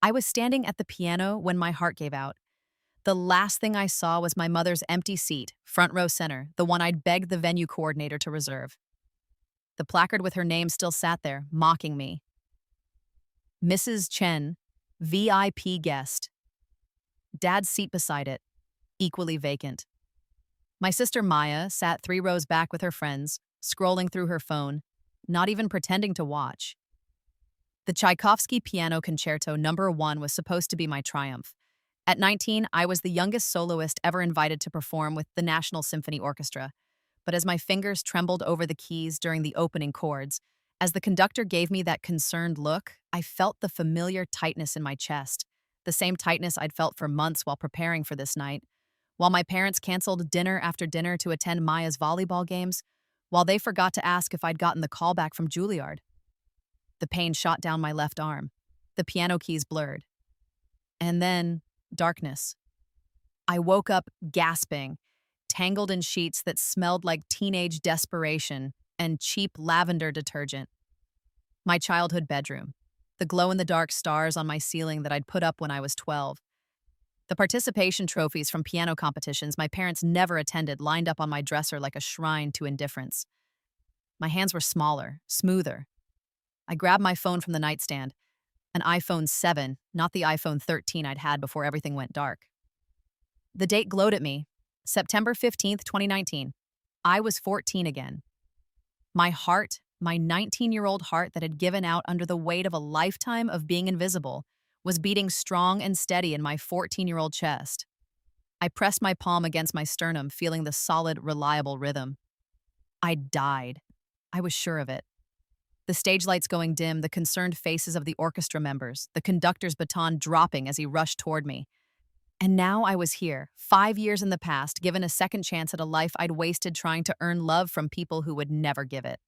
I was standing at the piano when my heart gave out. The last thing I saw was my mother's empty seat, front row center, the one I'd begged the venue coordinator to reserve. The placard with her name still sat there, mocking me. Mrs. Chen, VIP guest. Dad's seat beside it, equally vacant. My sister Maya sat 3 rows back with her friends, scrolling through her phone, not even pretending to watch. The Tchaikovsky Piano Concerto No. 1 was supposed to be my triumph. At 19, I was the youngest soloist ever invited to perform with the National Symphony Orchestra. But as my fingers trembled over the keys during the opening chords, as the conductor gave me that concerned look, I felt the familiar tightness in my chest, the same tightness I'd felt for months while preparing for this night. While my parents canceled dinner after dinner to attend Maya's volleyball games, while they forgot to ask if I'd gotten the call back from Juilliard. The pain shot down my left arm. The piano keys blurred. And then, darkness. I woke up gasping, tangled in sheets that smelled like teenage desperation and cheap lavender detergent. My childhood bedroom. The glow-in-the-dark stars on my ceiling that I'd put up when I was 12. The participation trophies from piano competitions my parents never attended lined up on my dresser like a shrine to indifference. My hands were smaller, smoother. I grabbed my phone from the nightstand, an iPhone 7, not the iPhone 13 I'd had before everything went dark. The date glowed at me, September 15th, 2019. I was 14 again. My heart, my 19-year-old heart that had given out under the weight of a lifetime of being invisible, was beating strong and steady in my 14-year-old chest. I pressed my palm against my sternum, feeling the solid, reliable rhythm. I died. I was sure of it. The stage lights going dim, the concerned faces of the orchestra members, the conductor's baton dropping as he rushed toward me. And now I was here, 5 years in the past, given a second chance at a life I'd wasted trying to earn love from people who would never give it.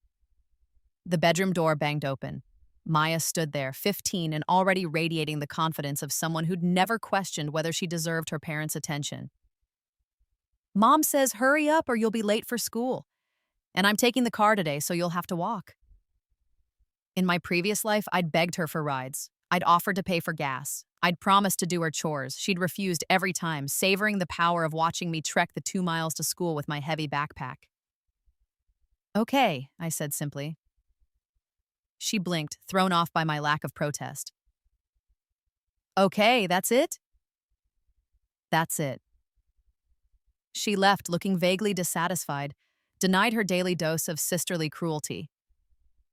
The bedroom door banged open. Maya stood there, 15 and already radiating the confidence of someone who'd never questioned whether she deserved her parents' attention. "Mom says hurry up or you'll be late for school. And I'm taking the car today, so you'll have to walk." In my previous life, I'd begged her for rides. I'd offered to pay for gas. I'd promised to do her chores. She'd refused every time, savoring the power of watching me trek the 2 miles to school with my heavy backpack. "Okay," I said simply. She blinked, thrown off by my lack of protest. "Okay, that's it?" "That's it." She left, looking vaguely dissatisfied, denied her daily dose of sisterly cruelty.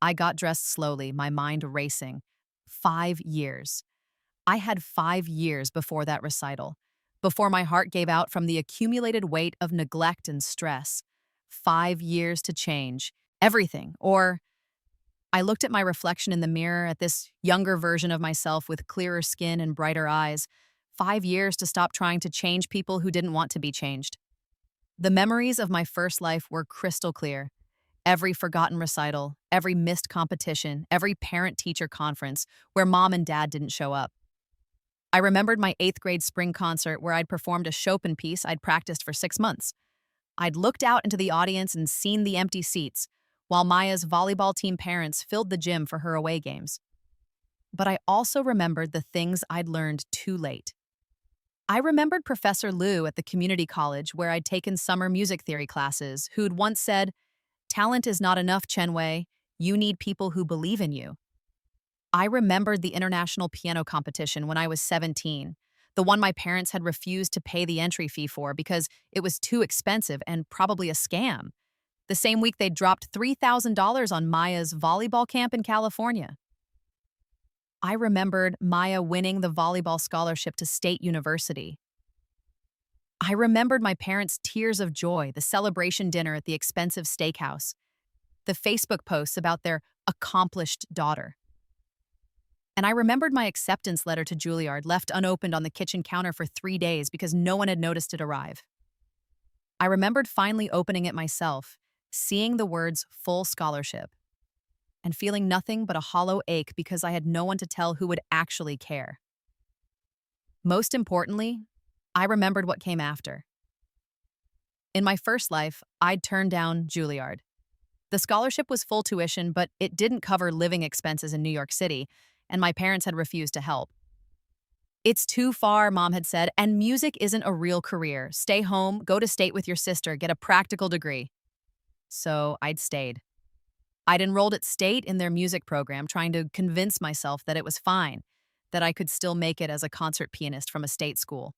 I got dressed slowly, my mind racing. 5 years. I had 5 years before that recital, before my heart gave out from the accumulated weight of neglect and stress. 5 years to change everything, or I looked at my reflection in the mirror, at this younger version of myself with clearer skin and brighter eyes. 5 years to stop trying to change people who didn't want to be changed. The memories of my first life were crystal clear. Every forgotten recital, every missed competition, every parent-teacher conference where mom and dad didn't show up. I remembered my 8th grade spring concert where I'd performed a Chopin piece I'd practiced for 6 months. I'd looked out into the audience and seen the empty seats, while Maya's volleyball team parents filled the gym for her away games. But I also remembered the things I'd learned too late. I remembered Professor Liu at the community college where I'd taken summer music theory classes, who'd once said, "Talent is not enough, Chen-Wei. You need people who believe in you." I remembered the international piano competition when I was 17, the one my parents had refused to pay the entry fee for because it was too expensive and probably a scam. The same week they'd dropped $3,000 on Maya's volleyball camp in California. I remembered Maya winning the volleyball scholarship to State University. I remembered my parents' tears of joy, the celebration dinner at the expensive steakhouse, the Facebook posts about their accomplished daughter. And I remembered my acceptance letter to Juilliard left unopened on the kitchen counter for 3 days because no one had noticed it arrive. I remembered finally opening it myself, seeing the words full scholarship, and feeling nothing but a hollow ache because I had no one to tell who would actually care. Most importantly, I remembered what came after. In my first life, I'd turned down Juilliard. The scholarship was full tuition, but it didn't cover living expenses in New York City, and my parents had refused to help. It's too far, Mom had said, and music isn't a real career. Stay home, go to state with your sister, get a practical degree. So I'd stayed. I'd enrolled at state in their music program, trying to convince myself that it was fine, that I could still make it as a concert pianist from a state school.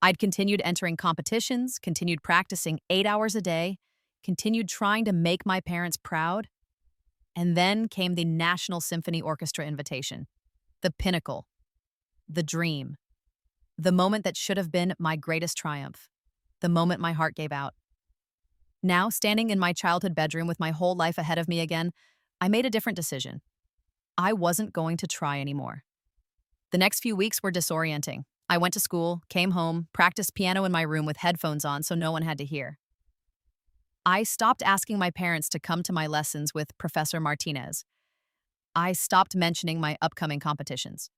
I'd continued entering competitions, continued practicing 8 hours a day, continued trying to make my parents proud. And then came the National Symphony Orchestra invitation. The pinnacle. The dream. The moment that should have been my greatest triumph. The moment my heart gave out. Now, standing in my childhood bedroom with my whole life ahead of me again, I made a different decision. I wasn't going to try anymore. The next few weeks were disorienting. I went to school, came home, practiced piano in my room with headphones on so no one had to hear. I stopped asking my parents to come to my lessons with Professor Martinez. I stopped mentioning my upcoming competitions.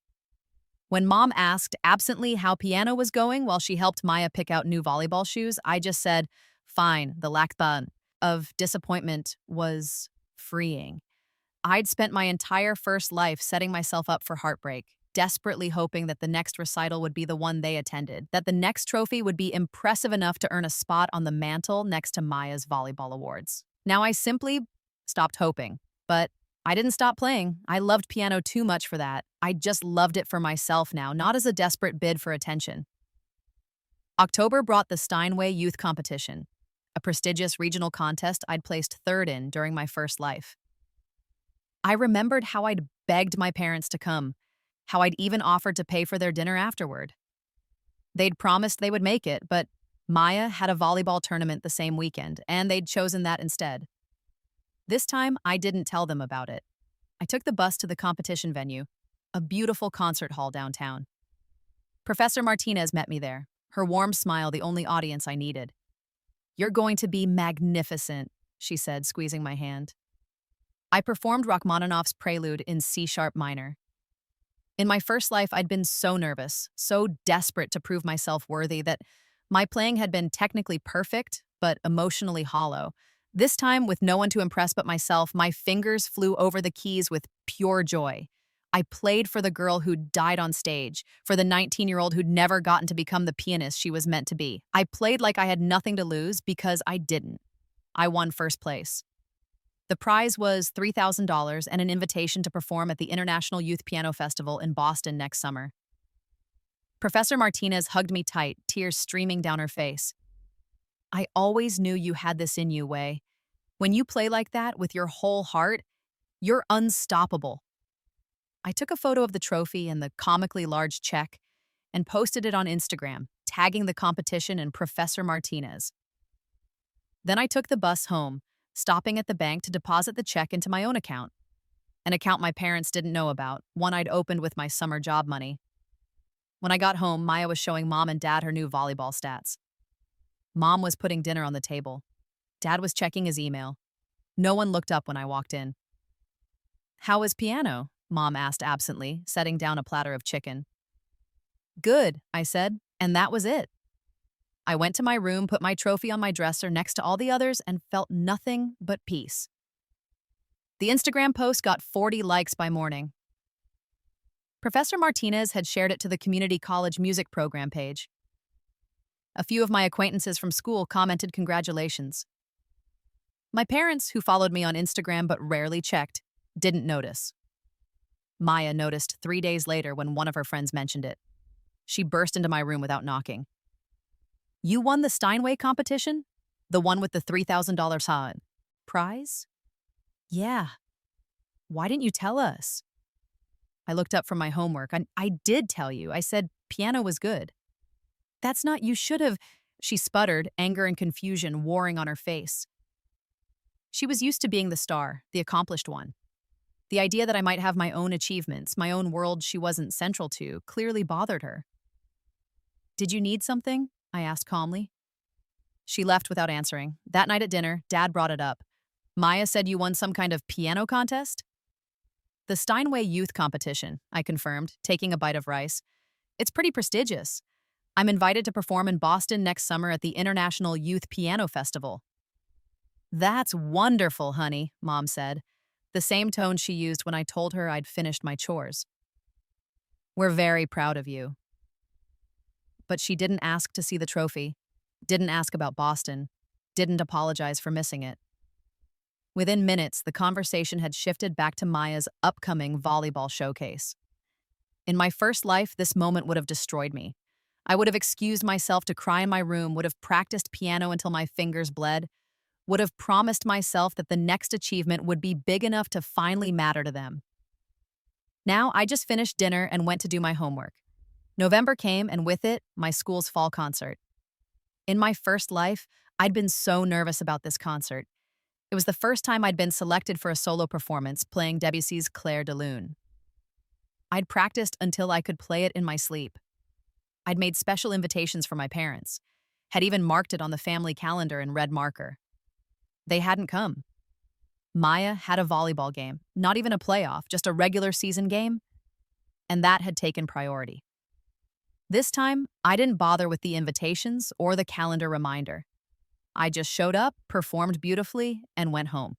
When Mom asked absently how piano was going while she helped Maya pick out new volleyball shoes, I just said, fine. The lakban of disappointment was freeing. I'd spent my entire first life setting myself up for heartbreak, desperately hoping that the next recital would be the one they attended, that the next trophy would be impressive enough to earn a spot on the mantle next to Maya's volleyball awards. Now I simply stopped hoping, but I didn't stop playing. I loved piano too much for that. I just loved it for myself now, not as a desperate bid for attention. October brought the Steinway Youth Competition, a prestigious regional contest I'd placed third in during my first life. I remembered how I'd begged my parents to come, how I'd even offered to pay for their dinner afterward. They'd promised they would make it, but Maya had a volleyball tournament the same weekend, and they'd chosen that instead. This time, I didn't tell them about it. I took the bus to the competition venue, a beautiful concert hall downtown. Professor Martinez met me there, her warm smile the only audience I needed. "You're going to be magnificent," she said, squeezing my hand. I performed Rachmaninoff's Prelude in C-sharp minor. In my first life, I'd been so nervous, so desperate to prove myself worthy that my playing had been technically perfect, but emotionally hollow. This time, with no one to impress but myself, my fingers flew over the keys with pure joy. I played for the girl who'd died on stage, for the 19-year-old who'd never gotten to become the pianist she was meant to be. I played like I had nothing to lose because I didn't. I won first place. The prize was $3,000 and an invitation to perform at the International Youth Piano Festival in Boston next summer. Professor Martinez hugged me tight, tears streaming down her face. "I always knew you had this in you, Wei. When you play like that with your whole heart, you're unstoppable." I took a photo of the trophy and the comically large check and posted it on Instagram, tagging the competition and Professor Martinez. Then I took the bus home, stopping at the bank to deposit the check into my own account, an account my parents didn't know about, one I'd opened with my summer job money. When I got home, Maya was showing Mom and Dad her new volleyball stats. Mom was putting dinner on the table. Dad was checking his email. No one looked up when I walked in. "How was piano?" Mom asked absently, setting down a platter of chicken. "Good," I said, and that was it. I went to my room, put my trophy on my dresser next to all the others, and felt nothing but peace. The Instagram post got 40 likes by morning. Professor Martinez had shared it to the community college music program page. A few of my acquaintances from school commented congratulations. My parents, who followed me on Instagram but rarely checked, didn't notice. Maya noticed 3 days later when one of her friends mentioned it. She burst into my room without knocking. "You won the Steinway competition? The one with the $3,000 prize?" "Yeah. Why didn't you tell us?" I looked up from my homework. I did tell you. I said piano was good." "That's not, you should have," she sputtered, anger and confusion warring on her face. She was used to being the star, the accomplished one. The idea that I might have my own achievements, my own world she wasn't central to, clearly bothered her. "Did you need something?" I asked calmly. She left without answering. That night at dinner, Dad brought it up. "Maya said you won some kind of piano contest?" "The Steinway Youth Competition," I confirmed, taking a bite of rice. "It's pretty prestigious. I'm invited to perform in Boston next summer at the International Youth Piano Festival." "That's wonderful, honey," Mom said, the same tone she used when I told her I'd finished my chores. "We're very proud of you." but she didn't ask to see the trophy, didn't ask about Boston, didn't apologize for missing it. Within minutes, the conversation had shifted back to Maya's upcoming volleyball showcase. In my first life, this moment would have destroyed me. I would have excused myself to cry in my room, would have practiced piano until my fingers bled, would have promised myself that the next achievement would be big enough to finally matter to them. Now, I just finished dinner and went to do my homework. November came, and with it, my school's fall concert. In my first life, I'd been so nervous about this concert. It was the first time I'd been selected for a solo performance playing Debussy's Clair de Lune. I'd practiced until I could play it in my sleep. I'd made special invitations for my parents, had even marked it on the family calendar in red marker. They hadn't come. Maya had a volleyball game, not even a playoff, just a regular season game, and that had taken priority. This time, I didn't bother with the invitations or the calendar reminder. I just showed up, performed beautifully, and went home.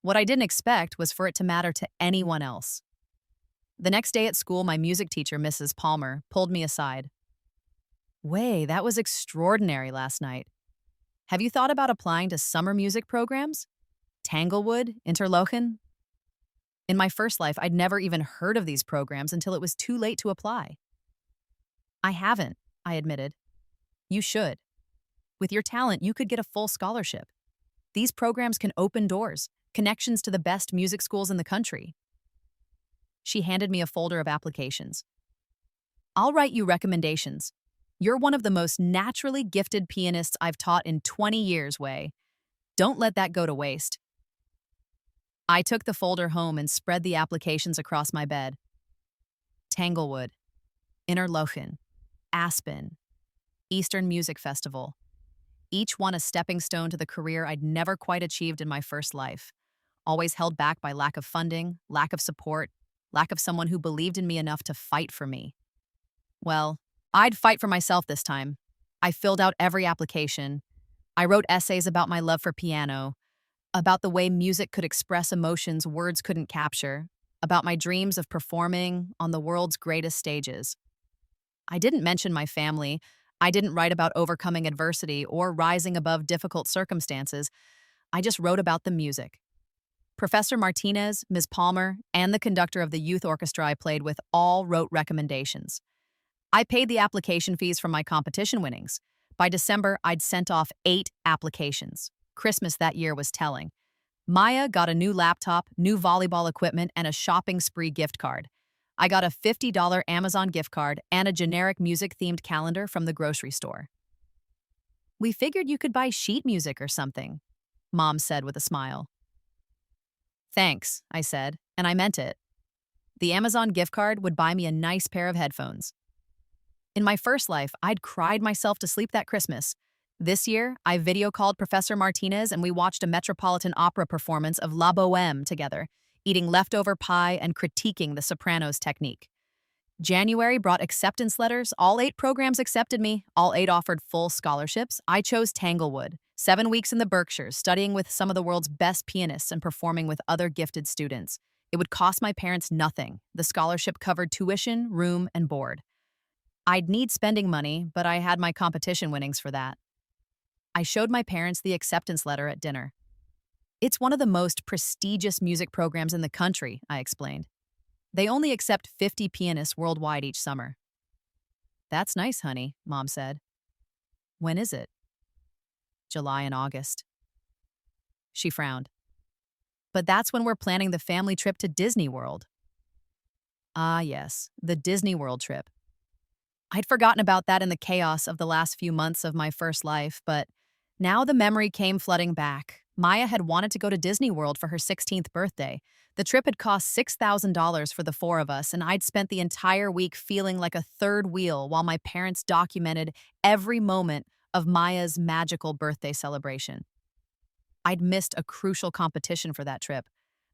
What I didn't expect was for it to matter to anyone else. The next day at school, my music teacher, Mrs. Palmer, pulled me aside. "Way, that was extraordinary last night. Have you thought about applying to summer music programs? Tanglewood, Interlochen?" In my first life, I'd never even heard of these programs until it was too late to apply. "I haven't," I admitted. "You should. With your talent, you could get a full scholarship. These programs can open doors, connections to the best music schools in the country." She handed me a folder of applications. "I'll write you recommendations. You're one of the most naturally gifted pianists I've taught in 20 years, Wei. Don't let that go to waste." I took the folder home and spread the applications across my bed. Tanglewood, Interlochen, Aspen, Eastern Music Festival. Each one a stepping stone to the career I'd never quite achieved in my first life, always held back by lack of funding, lack of support, lack of someone who believed in me enough to fight for me. Well, I'd fight for myself this time. I filled out every application. I wrote essays about my love for piano, about the way music could express emotions words couldn't capture, about my dreams of performing on the world's greatest stages. I didn't mention my family. I didn't write about overcoming adversity or rising above difficult circumstances. I just wrote about the music. Professor Martinez, Ms. Palmer, and the conductor of the youth orchestra I played with all wrote recommendations. I paid the application fees from my competition winnings. By December, I'd sent off 8 applications. Christmas that year was telling. Maya got a new laptop, new volleyball equipment, and a shopping spree gift card. I got a $50 Amazon gift card and a generic music-themed calendar from the grocery store. "We figured you could buy sheet music or something," Mom said with a smile. "Thanks," I said, and I meant it. The Amazon gift card would buy me a nice pair of headphones. In my first life, I'd cried myself to sleep that Christmas. This year, I video called Professor Martinez and we watched a Metropolitan Opera performance of La Bohème together, eating leftover pie and critiquing the soprano's technique. January brought acceptance letters. All 8 programs accepted me. All 8 offered full scholarships. I chose Tanglewood, 7 weeks in the Berkshires, studying with some of the world's best pianists and performing with other gifted students. It would cost my parents nothing. The scholarship covered tuition, room, and board. I'd need spending money, but I had my competition winnings for that. I showed my parents the acceptance letter at dinner. "It's one of the most prestigious music programs in the country," I explained. "They only accept 50 pianists worldwide each summer." "That's nice, honey," Mom said. "When is it?" "July and August." She frowned. "But that's when we're planning the family trip to Disney World." Ah, yes, the Disney World trip. I'd forgotten about that in the chaos of the last few months of my first life, but now the memory came flooding back. Maya had wanted to go to Disney World for her 16th birthday. The trip had cost $6,000 for the 4 of us, and I'd spent the entire week feeling like a third wheel while my parents documented every moment of Maya's magical birthday celebration. I'd missed a crucial competition for that trip.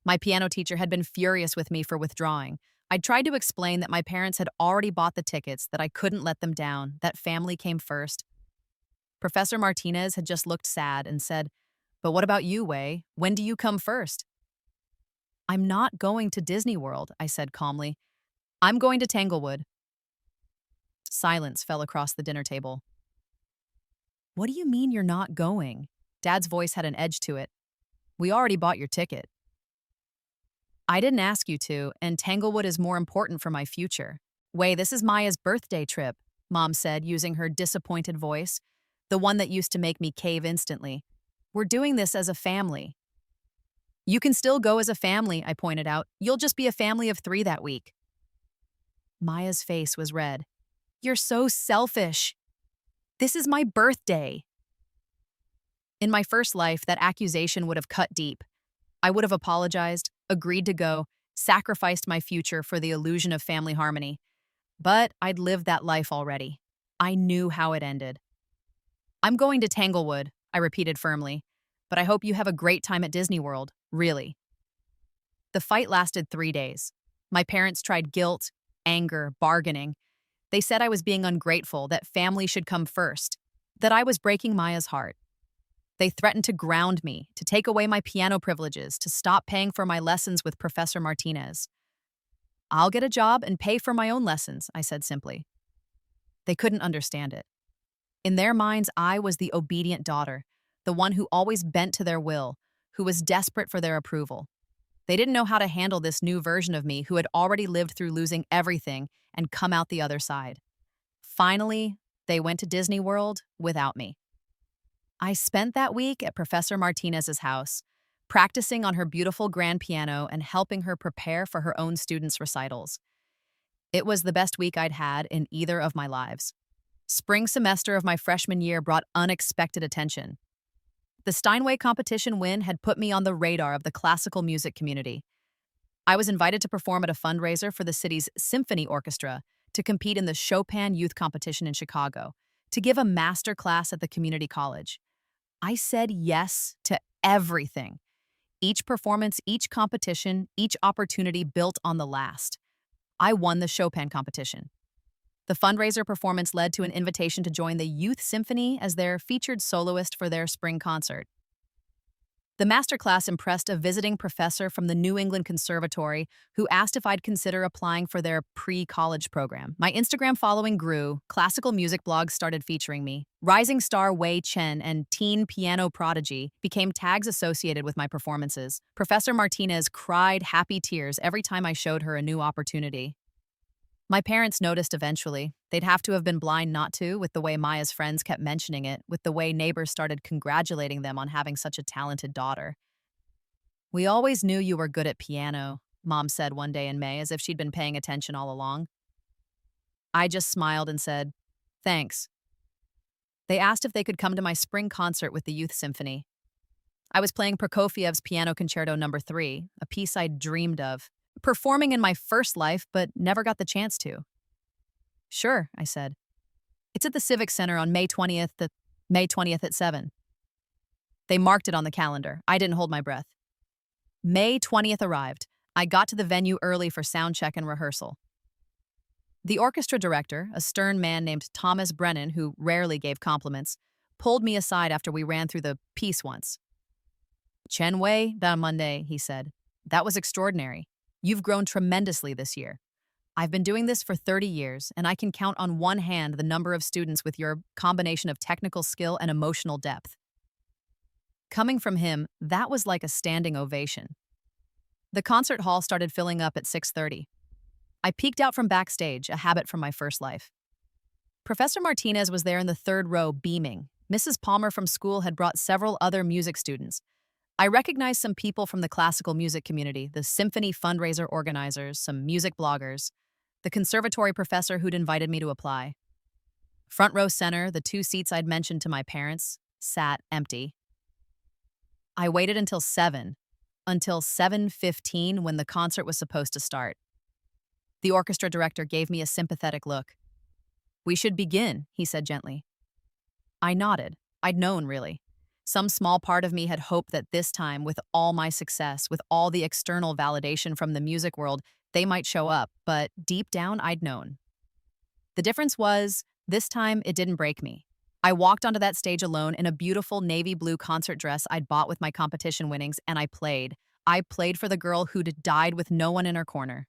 My piano teacher had been furious with me for withdrawing. I'd tried to explain that my parents had already bought the tickets, that I couldn't let them down, that family came first. Professor Martinez had just looked sad and said, "But what about you, Wei? When do you come first?" "I'm not going to Disney World," I said calmly. "I'm going to Tanglewood." Silence fell across the dinner table. What do you mean you're not going? Dad's voice had an edge to it. We already bought your ticket. I didn't ask you to, and Tanglewood is more important for my future. Wait, this is Maya's birthday trip, Mom said, using her disappointed voice, the one that used to make me cave instantly. We're doing this as a family. You can still go as a family, I pointed out. You'll just be a family of 3 that week. Maya's face was red. You're so selfish. This is my birthday. In my first life, that accusation would have cut deep. I would have apologized, agreed to go, sacrificed my future for the illusion of family harmony. But I'd lived that life already. I knew how it ended. I'm going to Tanglewood, I repeated firmly, but I hope you have a great time at Disney World, really. The fight lasted 3 days. My parents tried guilt, anger, bargaining. They said I was being ungrateful, that family should come first, that I was breaking Maya's heart. They threatened to ground me, to take away my piano privileges, to stop paying for my lessons with Professor Martinez. I'll get a job and pay for my own lessons, I said simply. They couldn't understand it. In their minds, I was the obedient daughter, the one who always bent to their will, who was desperate for their approval. They didn't know how to handle this new version of me who had already lived through losing everything and come out the other side. Finally, they went to Disney World without me. I spent that week at Professor Martinez's house, practicing on her beautiful grand piano and helping her prepare for her own students' recitals. It was the best week I'd had in either of my lives. Spring semester of my freshman year brought unexpected attention. The Steinway competition win had put me on the radar of the classical music community. I was invited to perform at a fundraiser for the city's symphony orchestra, to compete in the Chopin Youth Competition in Chicago, to give a master class at the community college. I said yes to everything. Each performance, each competition, each opportunity built on the last. I won the Chopin competition. The fundraiser performance led to an invitation to join the Youth Symphony as their featured soloist for their spring concert. The masterclass impressed a visiting professor from the New England Conservatory who asked if I'd consider applying for their pre-college program. My Instagram following grew, classical music blogs started featuring me. Rising star Wei Chen and teen piano prodigy became tags associated with my performances. Professor Martinez cried happy tears every time I showed her a new opportunity. My parents noticed eventually. They'd have to have been blind not to, with the way Maya's friends kept mentioning it, with the way neighbors started congratulating them on having such a talented daughter. We always knew you were good at piano, Mom said one day in May, as if she'd been paying attention all along. I just smiled and said, thanks. They asked if they could come to my spring concert with the Youth Symphony. I was playing Prokofiev's Piano Concerto No. 3, a piece I'd dreamed of, performing in my first life, but never got the chance to. Sure, I said. It's at the Civic Center on May 20th at 7. They marked it on the calendar. I didn't hold my breath. May 20th arrived. I got to the venue early for sound check and rehearsal. The orchestra director, a stern man named Thomas Brennan, who rarely gave compliments, pulled me aside after we ran through the piece once. Chen Wei, that Monday, he said. That was extraordinary. You've grown tremendously this year. I've been doing this for 30 years, and I can count on one hand the number of students with your combination of technical skill and emotional depth. Coming from him, that was like a standing ovation. The concert hall started filling up at 6:30. I peeked out from backstage, a habit from my first life. Professor Martinez was there in the third row, beaming. Mrs. Palmer from school had brought several other music students. I recognized some people from the classical music community, the symphony fundraiser organizers, some music bloggers, the conservatory professor who'd invited me to apply. Front row center, the 2 seats I'd mentioned to my parents, sat empty. I waited until 7:15 when the concert was supposed to start. The orchestra director gave me a sympathetic look. We should begin, he said gently. I nodded. I'd known, really. Some small part of me had hoped that this time, with all my success, with all the external validation from the music world, they might show up, but deep down, I'd known. The difference was, this time, it didn't break me. I walked onto that stage alone in a beautiful navy blue concert dress I'd bought with my competition winnings, and I played. I played for the girl who'd died with no one in her corner.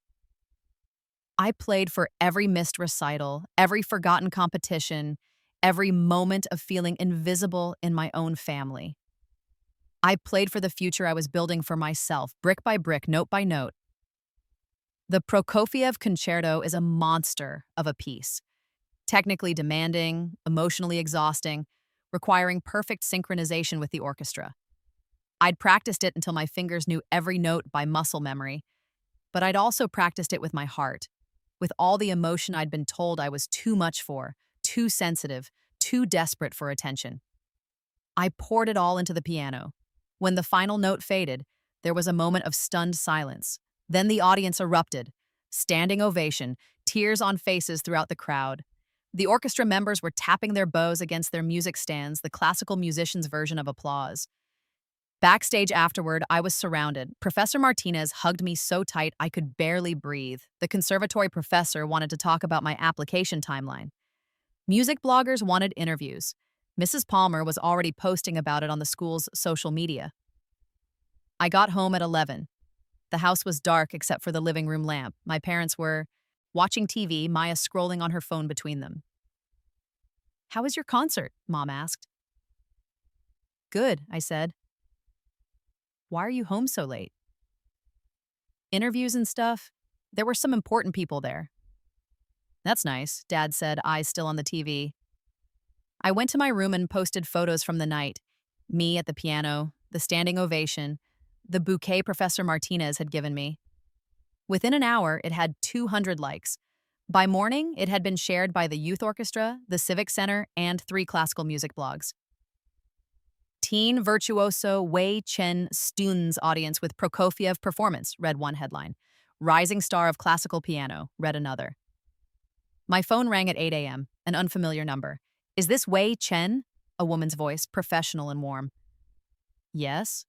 I played for every missed recital, every forgotten competition, every moment of feeling invisible in my own family. I played for the future I was building for myself, brick by brick, note by note. The Prokofiev Concerto is a monster of a piece, technically demanding, emotionally exhausting, requiring perfect synchronization with the orchestra. I'd practiced it until my fingers knew every note by muscle memory, but I'd also practiced it with my heart, with all the emotion I'd been told I was too much for, too sensitive, too desperate for attention. I poured it all into the piano. When the final note faded, there was a moment of stunned silence. Then the audience erupted. Standing ovation, tears on faces throughout the crowd. The orchestra members were tapping their bows against their music stands, the classical musicians' version of applause. Backstage afterward, I was surrounded. Professor Martinez hugged me so tight I could barely breathe. The conservatory professor wanted to talk about my application timeline. Music bloggers wanted interviews. Mrs. Palmer was already posting about it on the school's social media. I got home at 11. The house was dark except for the living room lamp. My parents were watching TV, Maya scrolling on her phone between them. "How was your concert?" Mom asked. "Good," I said. "Why are you home so late?" "Interviews and stuff. There were some important people there." "That's nice," Dad said, eyes still on the TV. I went to my room and posted photos from the night. Me at the piano, the standing ovation, the bouquet Professor Martinez had given me. Within an hour, it had 200 likes. By morning, it had been shared by the youth orchestra, the civic center, and 3 classical music blogs. Teen virtuoso Wei Chen Stun's audience with Prokofiev performance, read one headline. Rising star of classical piano, read another. My phone rang at 8 a.m., an unfamiliar number. "Is this Wei Chen?" A woman's voice, professional and warm. "Yes."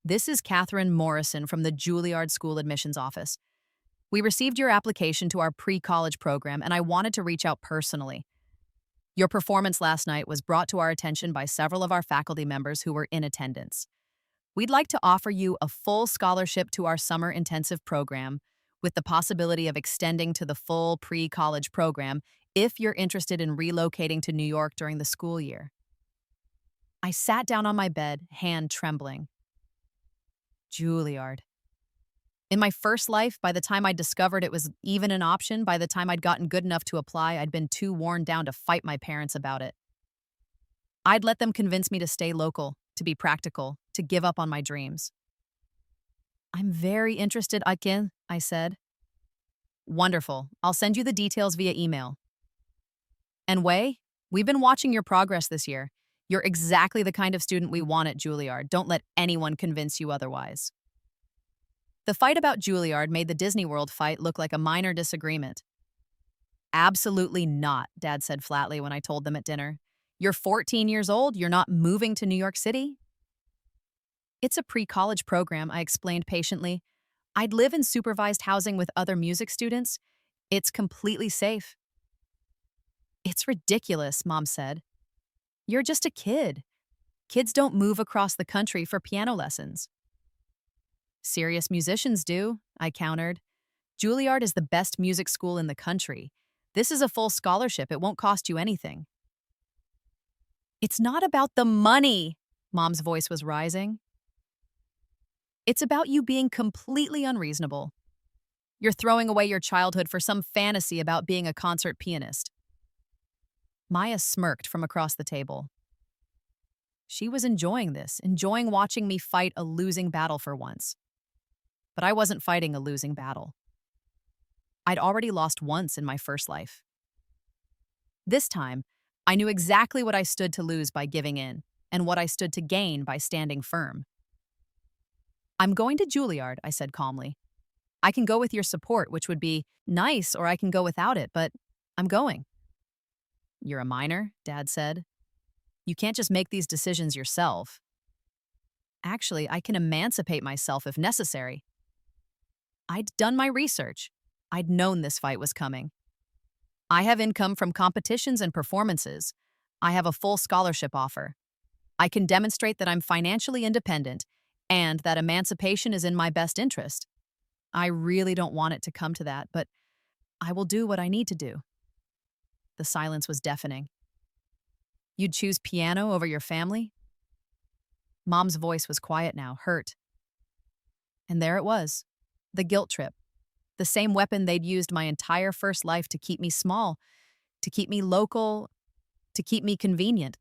"This is Catherine Morrison from the Juilliard School Admissions Office. We received your application to our pre-college program, and I wanted to reach out personally. Your performance last night was brought to our attention by several of our faculty members who were in attendance. We'd like to offer you a full scholarship to our summer intensive program, with the possibility of extending to the full pre-college program if you're interested in relocating to New York during the school year." I sat down on my bed, hand trembling. Juilliard. In my first life, by the time I discovered it was even an option, by the time I'd gotten good enough to apply, I'd been too worn down to fight my parents about it. I'd let them convince me to stay local, to be practical, to give up on my dreams. "I'm very interested, Akin," I said. "Wonderful. I'll send you the details via email." "And Wei, we've been watching your progress this year. You're exactly the kind of student we want at Juilliard. Don't let anyone convince you otherwise." The fight about Juilliard made the Disney World fight look like a minor disagreement. "Absolutely not," Dad said flatly when I told them at dinner. "You're 14 years old, you're not moving to New York City?" "It's a pre-college program," I explained patiently. "I'd live in supervised housing with other music students. It's completely safe." "It's ridiculous," Mom said. "You're just a kid. Kids don't move across the country for piano lessons." "Serious musicians do," I countered. "Juilliard is the best music school in the country. This is a full scholarship. It won't cost you anything." "It's not about the money," Mom's voice was rising. "It's about you being completely unreasonable. You're throwing away your childhood for some fantasy about being a concert pianist." Maya smirked from across the table. She was enjoying this, enjoying watching me fight a losing battle for once. But I wasn't fighting a losing battle. I'd already lost once in my first life. This time, I knew exactly what I stood to lose by giving in, and what I stood to gain by standing firm. "I'm going to Juilliard," I said calmly. "I can go with your support, which would be nice, or I can go without it, but I'm going." "You're a minor," Dad said. "You can't just make these decisions yourself." "Actually, I can emancipate myself if necessary." I'd done my research. I'd known this fight was coming. I have income from competitions and performances. I have a full scholarship offer. I can demonstrate that I'm financially independent and that emancipation is in my best interest. I really don't want it to come to that, but I will do what I need to do. The silence was deafening. You'd choose piano over your family? Mom's voice was quiet now, hurt. And there it was, the guilt trip. The same weapon they'd used my entire first life to keep me small, to keep me local, to keep me convenient.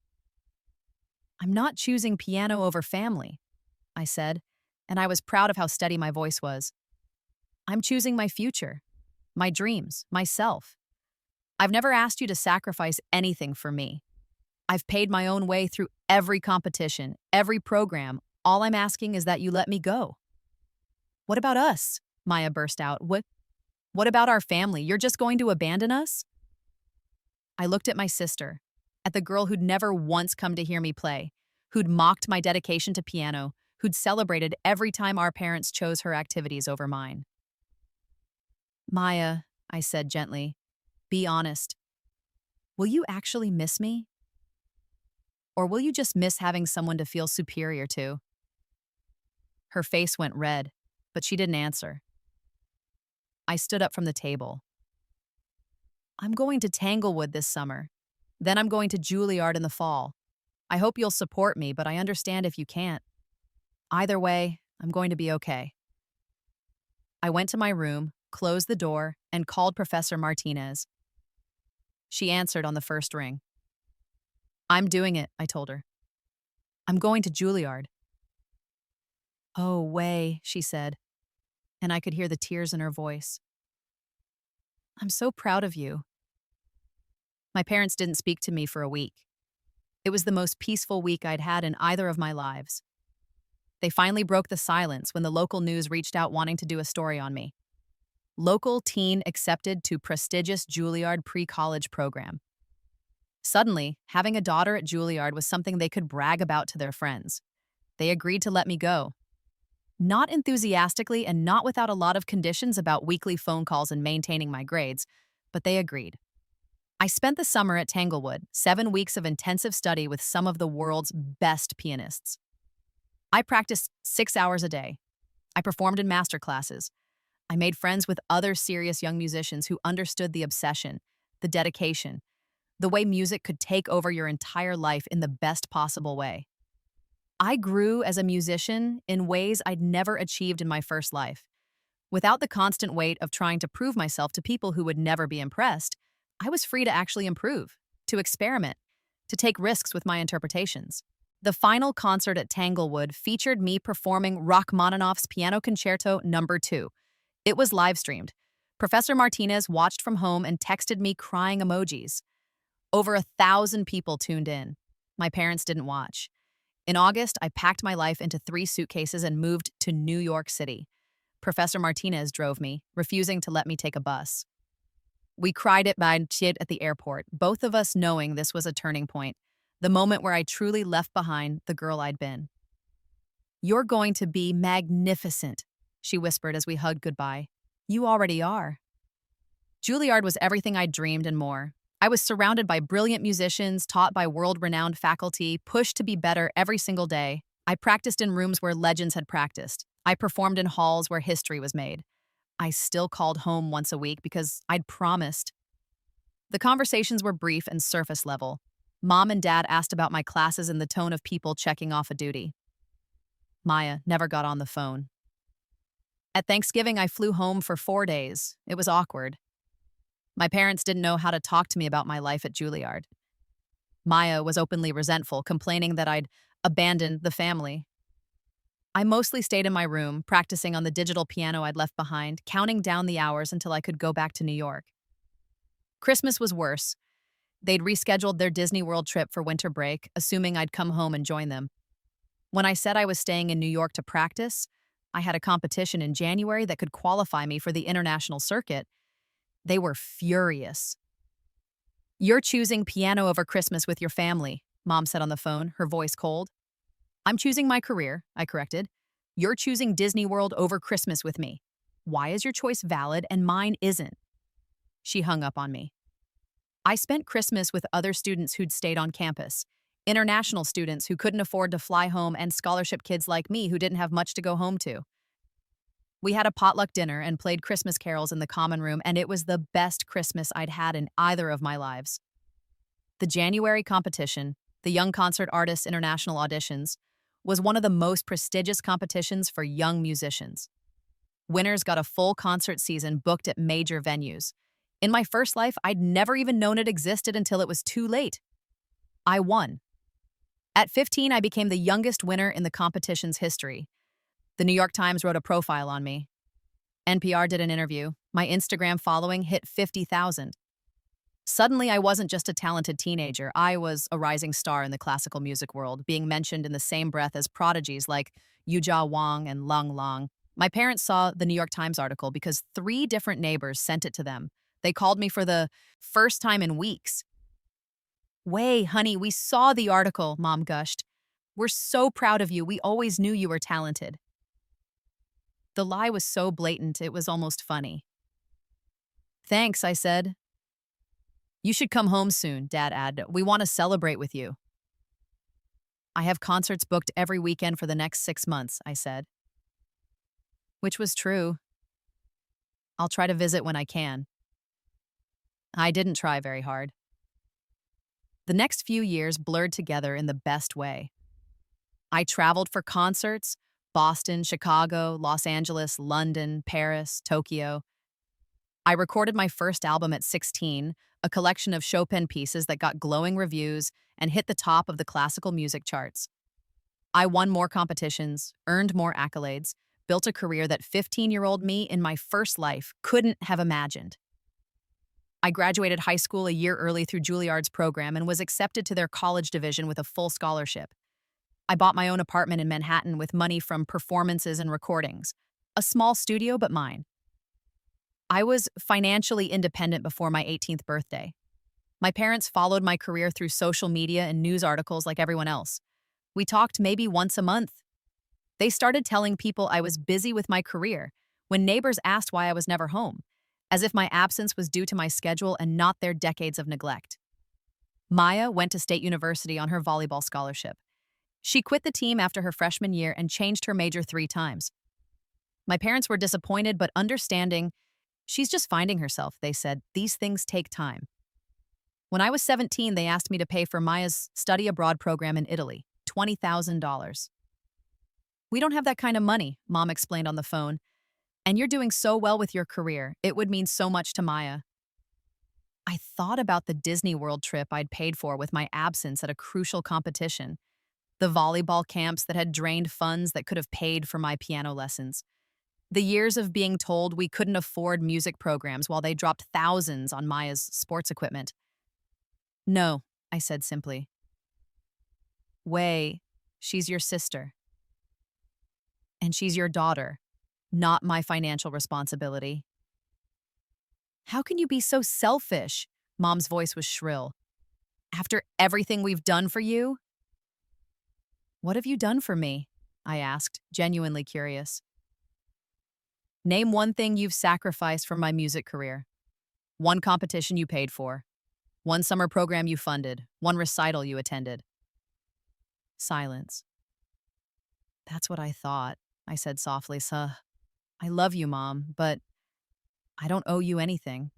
I'm not choosing piano over family, I said, and I was proud of how steady my voice was. I'm choosing my future, my dreams, myself. I've never asked you to sacrifice anything for me. I've paid my own way through every competition, every program. All I'm asking is that you let me go. What about us? Maya burst out. What about our family? You're just going to abandon us? I looked at my sister, at the girl who'd never once come to hear me play, who'd mocked my dedication to piano, who'd celebrated every time our parents chose her activities over mine. Maya, I said gently, be honest. Will you actually miss me? Or will you just miss having someone to feel superior to? Her face went red, but she didn't answer. I stood up from the table. I'm going to Tanglewood this summer. Then I'm going to Juilliard in the fall. I hope you'll support me, but I understand if you can't. Either way, I'm going to be okay. I went to my room, closed the door, and called Professor Martinez. She answered on the first ring. I'm doing it, I told her. I'm going to Juilliard. Oh, way, she said, and I could hear the tears in her voice. I'm so proud of you. My parents didn't speak to me for a week. It was the most peaceful week I'd had in either of my lives. They finally broke the silence when the local news reached out wanting to do a story on me. Local teen accepted to prestigious Juilliard pre-college program. Suddenly, having a daughter at Juilliard was something they could brag about to their friends. They agreed to let me go. Not enthusiastically and not without a lot of conditions about weekly phone calls and maintaining my grades, but they agreed. I spent the summer at Tanglewood, 7 weeks of intensive study with some of the world's best pianists. I practiced 6 hours a day. I performed in master classes. I made friends with other serious young musicians who understood the obsession, the dedication, the way music could take over your entire life in the best possible way. I grew as a musician in ways I'd never achieved in my first life. Without the constant weight of trying to prove myself to people who would never be impressed, I was free to actually improve, to experiment, to take risks with my interpretations. The final concert at Tanglewood featured me performing Rachmaninoff's Piano Concerto No. 2. It was live-streamed. Professor Martinez watched from home and texted me crying emojis. Over 1,000 people tuned in. My parents didn't watch. In August, I packed my life into 3 suitcases and moved to New York City. Professor Martinez drove me, refusing to let me take a bus. We cried at the airport, both of us knowing this was a turning point, the moment where I truly left behind the girl I'd been. You're going to be magnificent, she whispered as we hugged goodbye. You already are. Juilliard was everything I'd dreamed and more. I was surrounded by brilliant musicians, taught by world-renowned faculty, pushed to be better every single day. I practiced in rooms where legends had practiced. I performed in halls where history was made. I still called home once a week because I'd promised. The conversations were brief and surface level. Mom and Dad asked about my classes in the tone of people checking off a duty. Maya never got on the phone. At Thanksgiving, I flew home for 4 days. It was awkward. My parents didn't know how to talk to me about my life at Juilliard. Maya was openly resentful, complaining that I'd abandoned the family. I mostly stayed in my room, practicing on the digital piano I'd left behind, counting down the hours until I could go back to New York. Christmas was worse. They'd rescheduled their Disney World trip for winter break, assuming I'd come home and join them. When I said I was staying in New York to practice, I had a competition in January that could qualify me for the international circuit. They were furious. You're choosing piano over Christmas with your family, Mom said on the phone, her voice cold. I'm choosing my career, I corrected. You're choosing Disney World over Christmas with me. Why is your choice valid and mine isn't? She hung up on me. I spent Christmas with other students who'd stayed on campus, international students who couldn't afford to fly home and scholarship kids like me who didn't have much to go home to. We had a potluck dinner and played Christmas carols in the common room, and it was the best Christmas I'd had in either of my lives. The January competition, the Young Concert Artists International Auditions, was one of the most prestigious competitions for young musicians. Winners got a full concert season booked at major venues. In my first life, I'd never even known it existed until it was too late. I won. At 15, I became the youngest winner in the competition's history. The New York Times wrote a profile on me. NPR did an interview. My Instagram following hit 50,000. Suddenly, I wasn't just a talented teenager. I was a rising star in the classical music world, being mentioned in the same breath as prodigies like Yujia Wang and Lung Lang. My parents saw the New York Times article because 3 different neighbors sent it to them. They called me for the first time in weeks. "Way, honey, we saw the article," Mom gushed. "We're so proud of you. We always knew you were talented." The lie was so blatant, it was almost funny. "Thanks," I said. "You should come home soon," Dad added. "We want to celebrate with you." "I have concerts booked every weekend for the next 6 months," I said. Which was true. "I'll try to visit when I can." I didn't try very hard. The next few years blurred together in the best way. I traveled for concerts: Boston, Chicago, Los Angeles, London, Paris, Tokyo. I recorded my first album at 16, a collection of Chopin pieces that got glowing reviews and hit the top of the classical music charts. I won more competitions, earned more accolades, built a career that 15-year-old me in my first life couldn't have imagined. I graduated high school a year early through Juilliard's program and was accepted to their college division with a full scholarship. I bought my own apartment in Manhattan with money from performances and recordings. A small studio, but mine. I was financially independent before my 18th birthday. My parents followed my career through social media and news articles like everyone else. We talked maybe once a month. They started telling people I was busy with my career when neighbors asked why I was never home, as if my absence was due to my schedule and not their decades of neglect. Maya went to State University on her volleyball scholarship. She quit the team after her freshman year and changed her major 3 times. My parents were disappointed but understanding. "She's just finding herself," they said. "These things take time." When I was 17, they asked me to pay for Maya's study abroad program in Italy, $20,000. "We don't have that kind of money," Mom explained on the phone. "And you're doing so well with your career. It would mean so much to Maya." I thought about the Disney World trip I'd paid for with my absence at a crucial competition, the volleyball camps that had drained funds that could have paid for my piano lessons, the years of being told we couldn't afford music programs while they dropped thousands on Maya's sports equipment. "No," I said simply. "Wei, she's your sister. And she's your daughter, not my financial responsibility." "How can you be so selfish?" Mom's voice was shrill. "After everything we've done for you?" "What have you done for me?" I asked, genuinely curious. "Name one thing you've sacrificed for my music career. One competition you paid for. One summer program you funded. One recital you attended." Silence. "That's what I thought," I said softly. "I love you, Mom, but I don't owe you anything.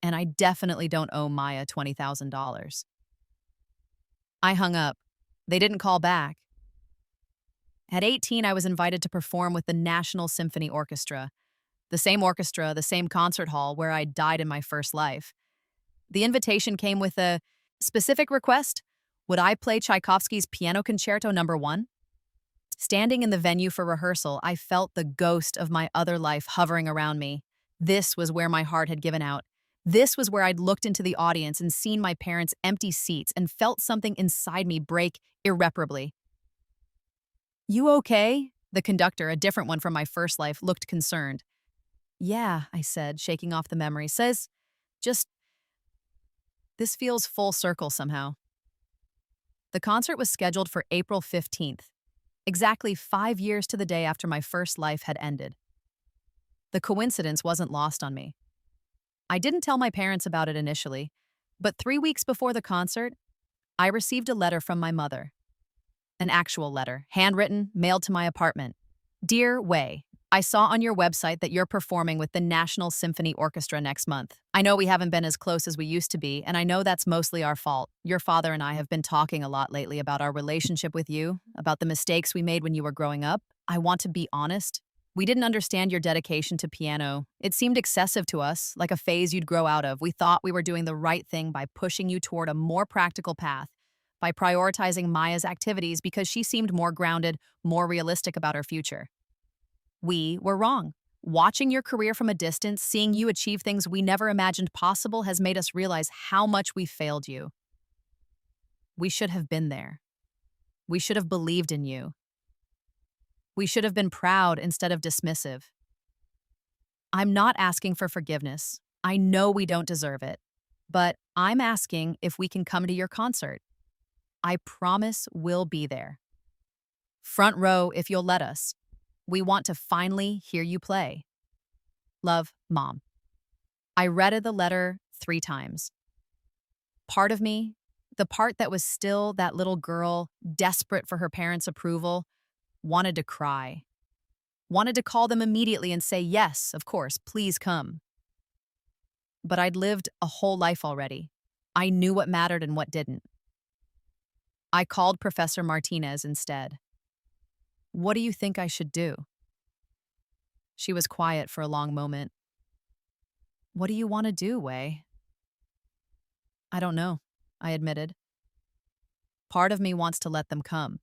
And I definitely don't owe Maya $20,000. I hung up. They didn't call back. At 18, I was invited to perform with the National Symphony Orchestra, the same concert hall where I'd died in my first life. The invitation came with a specific request: would I play Tchaikovsky's Piano Concerto No. 1? Standing in the venue for rehearsal, I felt the ghost of my other life hovering around me. This was where my heart had given out. This was where I'd looked into the audience and seen my parents' empty seats and felt something inside me break irreparably. "You okay?" The conductor, a different one from my first life, looked concerned. "Yeah," I said, shaking off the memory. "Says, just, this feels full circle somehow." The concert was scheduled for April 15th, exactly 5 years to the day after my first life had ended. The coincidence wasn't lost on me. I didn't tell my parents about it initially, but 3 weeks before the concert, I received a letter from my mother. An actual letter, handwritten, mailed to my apartment. "Dear Wei, I saw on your website that you're performing with the National Symphony Orchestra next month. I know we haven't been as close as we used to be, and I know that's mostly our fault. Your father and I have been talking a lot lately about our relationship with you, about the mistakes we made when you were growing up. I want to be honest. We didn't understand your dedication to piano. It seemed excessive to us, like a phase you'd grow out of. We thought we were doing the right thing by pushing you toward a more practical path, by prioritizing Maya's activities because she seemed more grounded, more realistic about her future. We were wrong. Watching your career from a distance, seeing you achieve things we never imagined possible has made us realize how much we failed you. We should have been there. We should have believed in you. We should have been proud instead of dismissive. I'm not asking for forgiveness. I know we don't deserve it. But I'm asking if we can come to your concert. I promise we'll be there. Front row if you'll let us. We want to finally hear you play. Love, Mom. I read the letter 3 times. Part of me, the part that was still that little girl, desperate for her parents' approval, wanted to cry. Wanted to call them immediately and say, yes, of course, please come. But I'd lived a whole life already. I knew what mattered and what didn't. I called Professor Martinez instead. What do you think I should do? She was quiet for a long moment. What do you want to do, Wei? I don't know, I admitted. Part of me wants to let them come.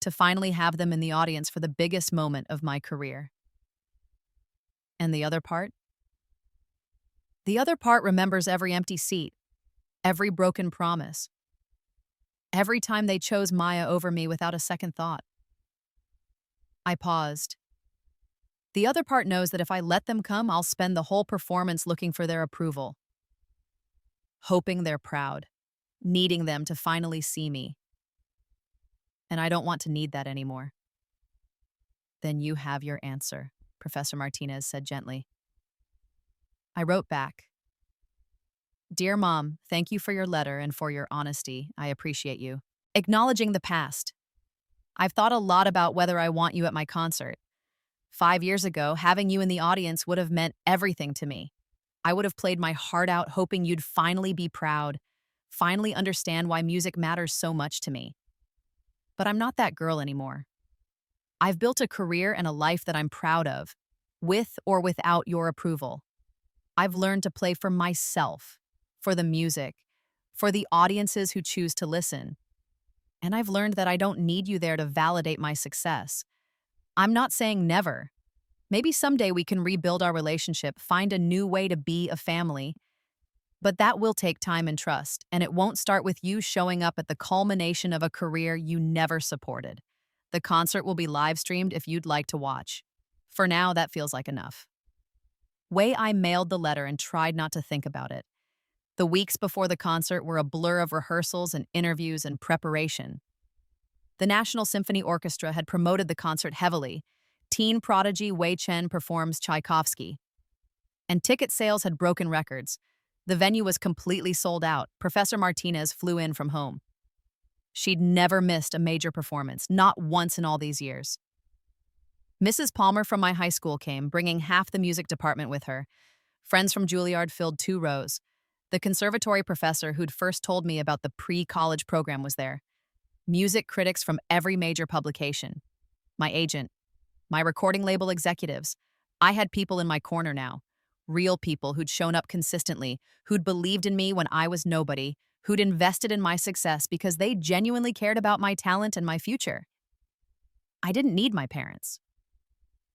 To finally have them in the audience for the biggest moment of my career. And the other part? The other part remembers every empty seat, every broken promise, every time they chose Maya over me without a second thought. I paused. The other part knows that if I let them come, I'll spend the whole performance looking for their approval, hoping they're proud, needing them to finally see me. And I don't want to need that anymore. Then you have your answer, Professor Martinez said gently. I wrote back. Dear Mom, thank you for your letter and for your honesty. I appreciate you. Acknowledging the past. I've thought a lot about whether I want you at my concert. 5 years ago, having you in the audience would have meant everything to me. I would have played my heart out hoping you'd finally be proud, finally understand why music matters so much to me. But I'm not that girl anymore. I've built a career and a life that I'm proud of, with or without your approval. I've learned to play for myself, for the music, for the audiences who choose to listen. And I've learned that I don't need you there to validate my success. I'm not saying never. Maybe someday we can rebuild our relationship, find a new way to be a family. But that will take time and trust, and it won't start with you showing up at the culmination of a career you never supported. The concert will be live streamed if you'd like to watch. For now, that feels like enough. I mailed the letter and tried not to think about it. The weeks before the concert were a blur of rehearsals and interviews and preparation. The National Symphony Orchestra had promoted the concert heavily. Teen prodigy Wei Chen performs Tchaikovsky. And ticket sales had broken records. The venue was completely sold out. Professor Martinez flew in from home. She'd never missed a major performance, not once in all these years. Mrs. Palmer from my high school came, bringing half the music department with her. Friends from Juilliard filled 2 rows. The conservatory professor who'd first told me about the pre-college program was there. Music critics from every major publication. My agent. My recording label executives. I had people in my corner now. Real people who'd shown up consistently, who'd believed in me when I was nobody, who'd invested in my success because they genuinely cared about my talent and my future. I didn't need my parents.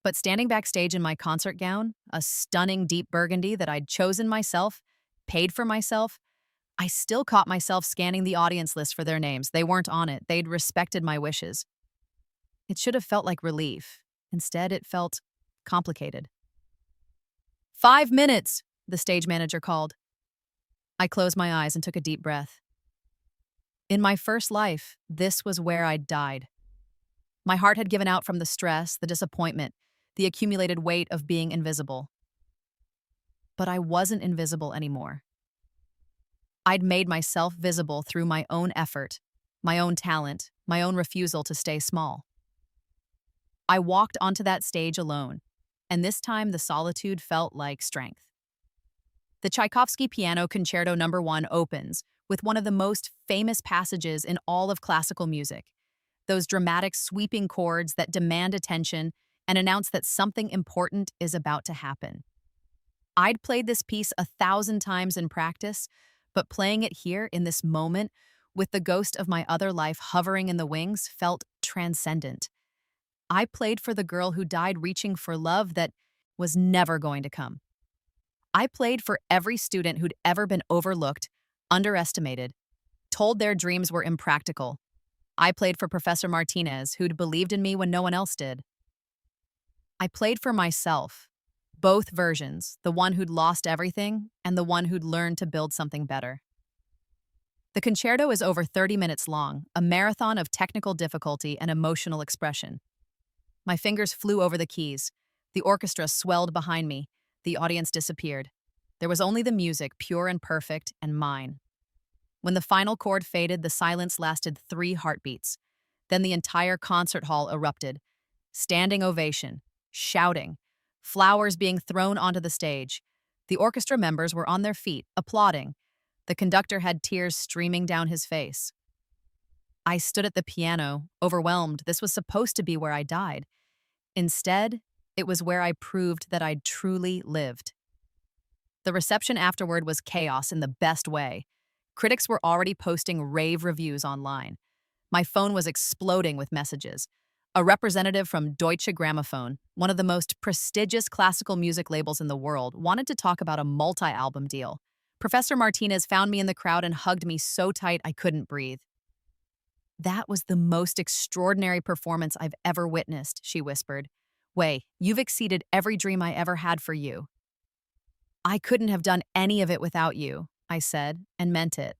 But standing backstage in my concert gown, a stunning deep burgundy that I'd chosen myself, paid for myself, I still caught myself scanning the audience list for their names. They weren't on it. They'd respected my wishes. It should have felt like relief. Instead, it felt complicated. 5 minutes, the stage manager called. I closed my eyes and took a deep breath. In my first life, this was where I'd died. My heart had given out from the stress, the disappointment, the accumulated weight of being invisible. But I wasn't invisible anymore. I'd made myself visible through my own effort, my own talent, my own refusal to stay small. I walked onto that stage alone, and this time the solitude felt like strength. The Tchaikovsky Piano Concerto No. 1 opens with one of the most famous passages in all of classical music, those dramatic sweeping chords that demand attention and announce that something important is about to happen. I'd played this piece 1,000 times in practice, but playing it here in this moment, with the ghost of my other life hovering in the wings, felt transcendent. I played for the girl who died reaching for love that was never going to come. I played for every student who'd ever been overlooked, underestimated, told their dreams were impractical. I played for Professor Martinez, who'd believed in me when no one else did. I played for myself, both versions, the one who'd lost everything and the one who'd learned to build something better. The concerto is over 30 minutes long, a marathon of technical difficulty and emotional expression. My fingers flew over the keys. The orchestra swelled behind me. The audience disappeared. There was only the music, pure and perfect, and mine. When the final chord faded, the silence lasted 3 heartbeats. Then the entire concert hall erupted. Standing ovation, shouting, flowers being thrown onto the stage. The orchestra members were on their feet, applauding. The conductor had tears streaming down his face. I stood at the piano, overwhelmed. This was supposed to be where I died. Instead, it was where I proved that I'd truly lived. The reception afterward was chaos in the best way. Critics were already posting rave reviews online. My phone was exploding with messages. A representative from Deutsche Grammophon, one of the most prestigious classical music labels in the world, wanted to talk about a multi-album deal. Professor Martinez found me in the crowd and hugged me so tight I couldn't breathe. "That was the most extraordinary performance I've ever witnessed," she whispered. "Wei, you've exceeded every dream I ever had for you." "I couldn't have done any of it without you," I said, and meant it.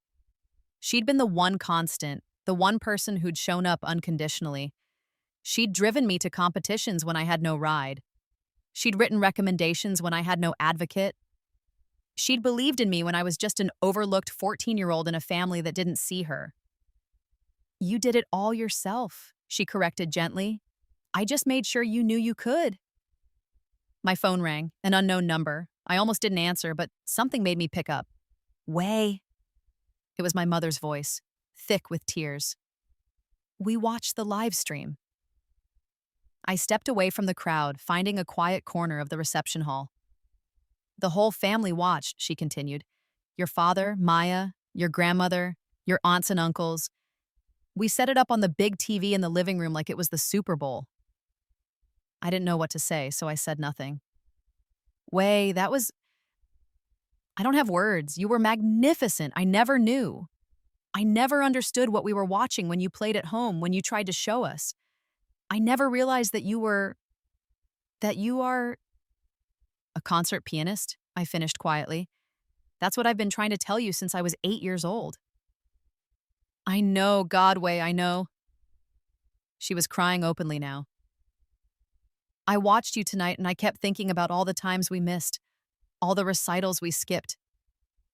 She'd been the one constant, the one person who'd shown up unconditionally. She'd driven me to competitions when I had no ride. She'd written recommendations when I had no advocate. She'd believed in me when I was just an overlooked 14-year-old in a family that didn't see her. "You did it all yourself," she corrected gently. "I just made sure you knew you could." My phone rang, an unknown number. I almost didn't answer, but something made me pick up. "Wei." It was my mother's voice, thick with tears. "We watched the live stream." I stepped away from the crowd, finding a quiet corner of the reception hall. "The whole family watched," she continued. "Your father, Maya, your grandmother, your aunts and uncles. We set it up on the big TV in the living room like it was the Super Bowl." I didn't know what to say, so I said nothing. "Wei, I don't have words. You were magnificent. I never knew. I never understood what we were watching when you played at home, when you tried to show us. I never realized that you are a concert pianist," I finished quietly. "That's what I've been trying to tell you since I was 8 years old." "I know, God, Wei, I know." She was crying openly now. "I watched you tonight and I kept thinking about all the times we missed, all the recitals we skipped,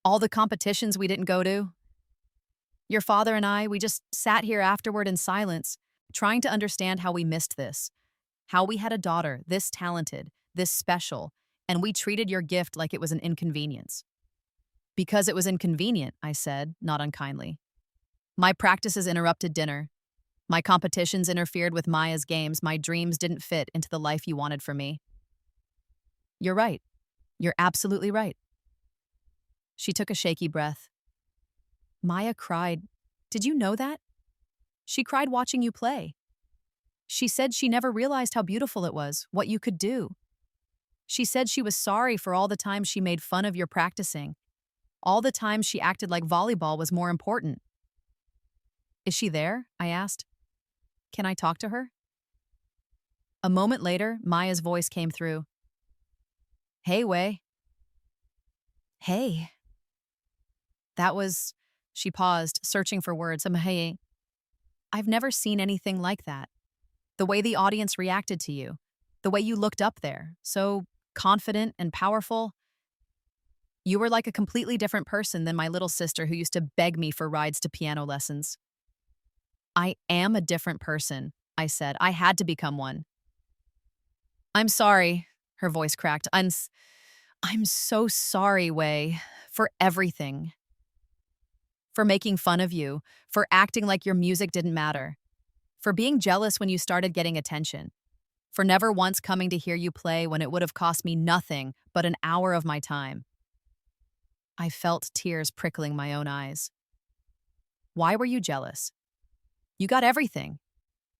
all the competitions we didn't go to. Your father and I, we just sat here afterward in silence, trying to understand how we missed this, how we had a daughter this talented, this special, and we treated your gift like it was an inconvenience." "Because it was inconvenient," I said, not unkindly. "My practices interrupted dinner. My competitions interfered with Maya's games. My dreams didn't fit into the life you wanted for me." "You're right. You're absolutely right." She took a shaky breath. "Maya cried. Did you know that? She cried watching you play. She said she never realized how beautiful it was, what you could do. She said she was sorry for all the times she made fun of your practicing, all the times she acted like volleyball was more important." "Is she there?" I asked. "Can I talk to her?" A moment later, Maya's voice came through. "Hey, Wei." "Hey." That was... She paused, searching for words. Hey. "I've never seen anything like that. The way the audience reacted to you. The way you looked up there. So confident and powerful. You were like a completely different person than my little sister who used to beg me for rides to piano lessons." "I am a different person," I said. "I had to become one." I'm sorry, her voice cracked. I'm so sorry, Wei, for everything. For making fun of you, for acting like your music didn't matter, for being jealous when you started getting attention, for never once coming to hear you play when it would have cost me nothing but an hour of my time. I felt tears prickling my own eyes. Why were you jealous? You got everything.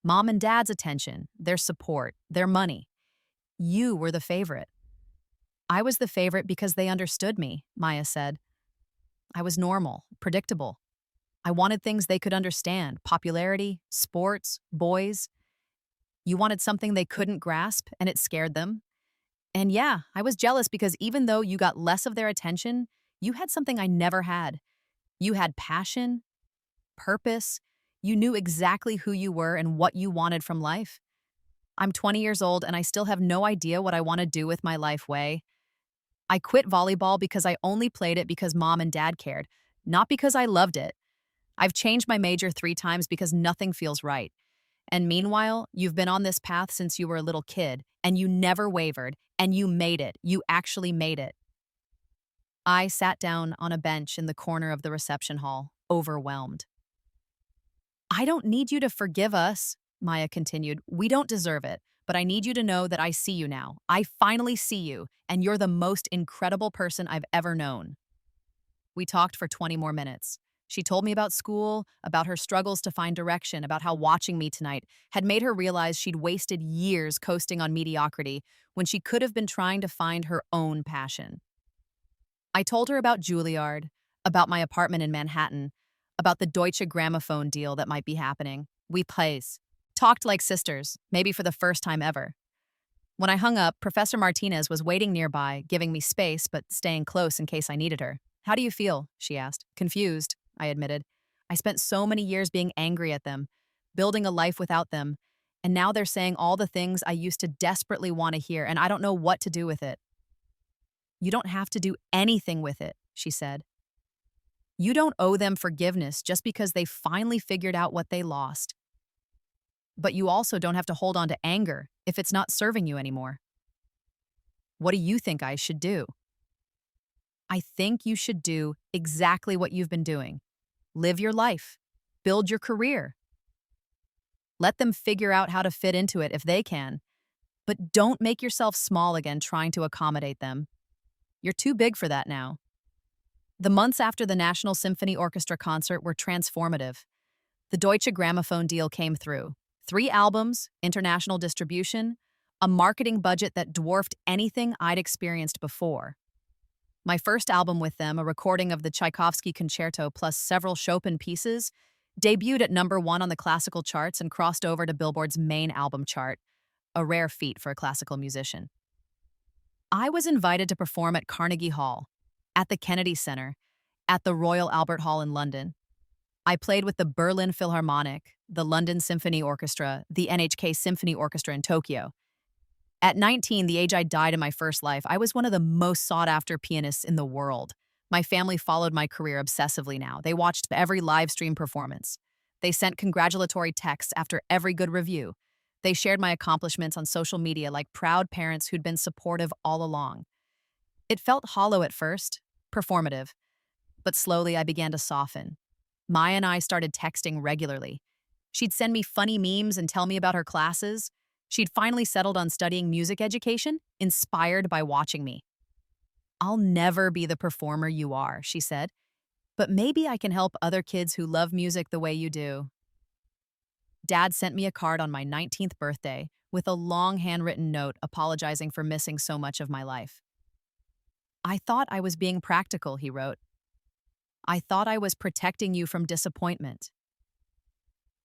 Mom and dad's attention, their support, their money. You were the favorite. I was the favorite because they understood me, Maya said. I was normal, predictable. I wanted things they could understand: popularity, sports, boys. You wanted something they couldn't grasp, and it scared them. And yeah, I was jealous because even though you got less of their attention, you had something I never had. You had passion, purpose. You knew exactly who you were and what you wanted from life. I'm 20 years old and I still have no idea what I want to do with my life, Way. I quit volleyball because I only played it because mom and dad cared, not because I loved it. I've changed my major 3 times because nothing feels right. And meanwhile, you've been on this path since you were a little kid, and you never wavered, and you made it. You actually made it. I sat down on a bench in the corner of the reception hall, overwhelmed. I don't need you to forgive us, Maya continued. We don't deserve it, but I need you to know that I see you now. I finally see you, and you're the most incredible person I've ever known. We talked for 20 more minutes. She told me about school, about her struggles to find direction, about how watching me tonight had made her realize she'd wasted years coasting on mediocrity when she could have been trying to find her own passion. I told her about Juilliard, about my apartment in Manhattan, about the Deutsche Grammophon deal that might be happening. We talked like sisters, maybe for the first time ever. When I hung up, Professor Martinez was waiting nearby, giving me space but staying close in case I needed her. How do you feel? She asked. Confused, I admitted. I spent so many years being angry at them, building a life without them, and now they're saying all the things I used to desperately want to hear, and I don't know what to do with it. You don't have to do anything with it, she said. You don't owe them forgiveness just because they finally figured out what they lost. But you also don't have to hold on to anger if it's not serving you anymore. What do you think I should do? I think you should do exactly what you've been doing. Live your life. Build your career. Let them figure out how to fit into it if they can. But don't make yourself small again trying to accommodate them. You're too big for that now. The months after the National Symphony Orchestra concert were transformative. The Deutsche Grammophon deal came through. 3 albums, international distribution, a marketing budget that dwarfed anything I'd experienced before. My first album with them, a recording of the Tchaikovsky Concerto plus several Chopin pieces, debuted at #1 on the classical charts and crossed over to Billboard's main album chart, a rare feat for a classical musician. I was invited to perform at Carnegie Hall, at the Kennedy Center, at the Royal Albert Hall in London. I played with the Berlin Philharmonic, the London Symphony Orchestra, the NHK Symphony Orchestra in Tokyo. At 19, the age I died in my first life, I was one of the most sought-after pianists in the world. My family followed my career obsessively now. They watched every live stream performance. They sent congratulatory texts after every good review. They shared my accomplishments on social media like proud parents who'd been supportive all along. It felt hollow at first, performative, but slowly I began to soften. Maya and I started texting regularly. She'd send me funny memes and tell me about her classes. She'd finally settled on studying music education, inspired by watching me. I'll never be the performer you are, she said, but maybe I can help other kids who love music the way you do. Dad sent me a card on my 19th birthday with a long handwritten note apologizing for missing so much of my life. I thought I was being practical, he wrote. I thought I was protecting you from disappointment.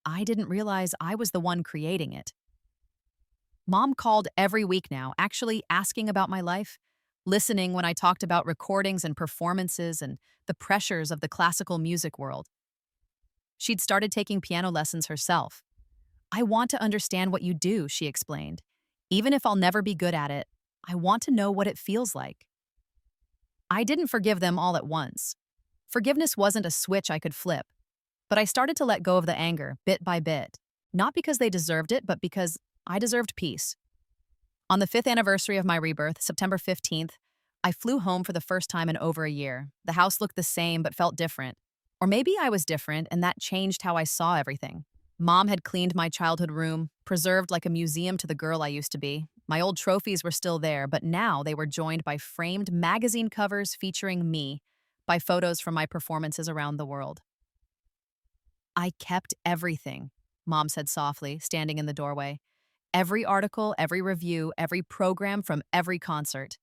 I didn't realize I was the one creating it. Mom called every week now, actually asking about my life, listening when I talked about recordings and performances and the pressures of the classical music world. She'd started taking piano lessons herself. I want to understand what you do, she explained. Even if I'll never be good at it, I want to know what it feels like. I didn't forgive them all at once. Forgiveness wasn't a switch I could flip, but I started to let go of the anger bit by bit, not because they deserved it, but because I deserved peace. On the 5th anniversary of my rebirth, September 15th, I flew home for the first time in over a year. The house looked the same but felt different. Or maybe I was different and that changed how I saw everything. Mom had cleaned my childhood room, preserved like a museum to the girl I used to be. My old trophies were still there, but now they were joined by framed magazine covers featuring me, by photos from my performances around the world. I kept everything, Mom said softly, standing in the doorway. Every article, every review, every program from every concert.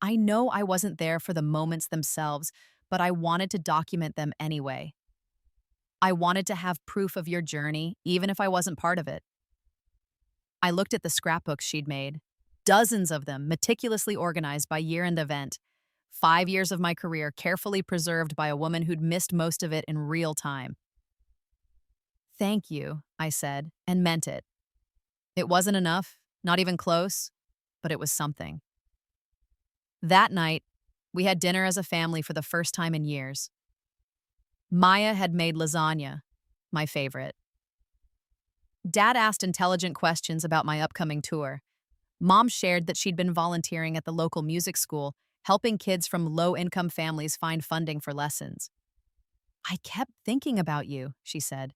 I know I wasn't there for the moments themselves, but I wanted to document them anyway. I wanted to have proof of your journey, even if I wasn't part of it. I looked at the scrapbooks she'd made, dozens of them meticulously organized by year and event. 5 years of my career carefully preserved by a woman who'd missed most of it in real time. Thank you, I said, and meant it. It wasn't enough, not even close, but it was something. That night, we had dinner as a family for the first time in years. Maya had made lasagna, my favorite. Dad asked intelligent questions about my upcoming tour. Mom shared that she'd been volunteering at the local music school, helping kids from low-income families find funding for lessons. I kept thinking about you, she said,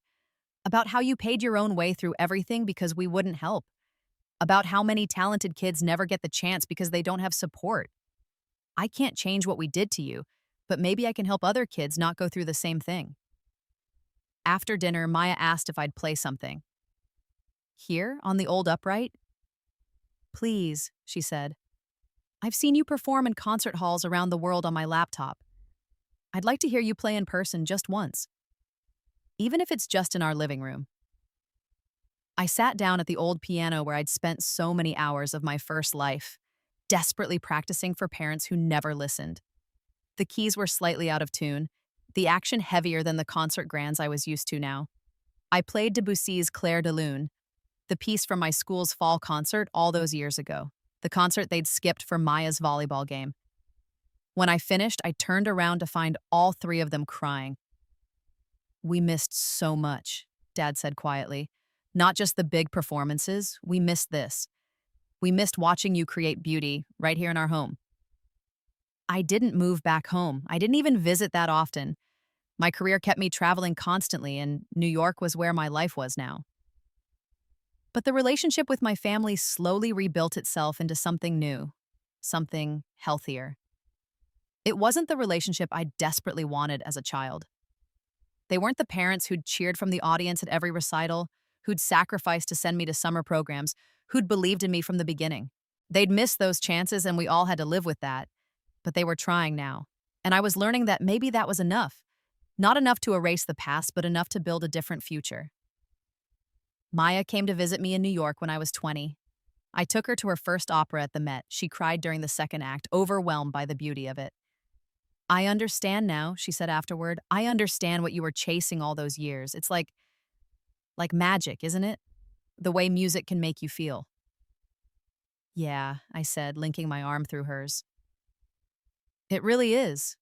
about how you paid your own way through everything because we wouldn't help, about how many talented kids never get the chance because they don't have support. I can't change what we did to you, but maybe I can help other kids not go through the same thing. After dinner, Maya asked if I'd play something. Here, on the old upright? Please, she said. I've seen you perform in concert halls around the world on my laptop. I'd like to hear you play in person just once, even if it's just in our living room. I sat down at the old piano where I'd spent so many hours of my first life, desperately practicing for parents who never listened. The keys were slightly out of tune, the action heavier than the concert grands I was used to now. I played Debussy's Clair de Lune, the piece from my school's fall concert all those years ago, the concert they'd skipped for Maya's volleyball game. When I finished, I turned around to find all three of them crying. We missed so much, Dad said quietly. Not just the big performances, we missed this. We missed watching you create beauty right here in our home. I didn't move back home. I didn't even visit that often. My career kept me traveling constantly, and New York was where my life was now. But the relationship with my family slowly rebuilt itself into something new, something healthier. It wasn't the relationship I desperately wanted as a child. They weren't the parents who'd cheered from the audience at every recital, who'd sacrificed to send me to summer programs, who'd believed in me from the beginning. They'd missed those chances and we all had to live with that. But they were trying now. And I was learning that maybe that was enough. Not enough to erase the past, but enough to build a different future. Maya came to visit me in New York when I was 20. I took her to her first opera at the Met. She cried during the second act, overwhelmed by the beauty of it. I understand now, she said afterward. I understand what you were chasing all those years. It's like magic, isn't it? The way music can make you feel. Yeah, I said, linking my arm through hers. It really is.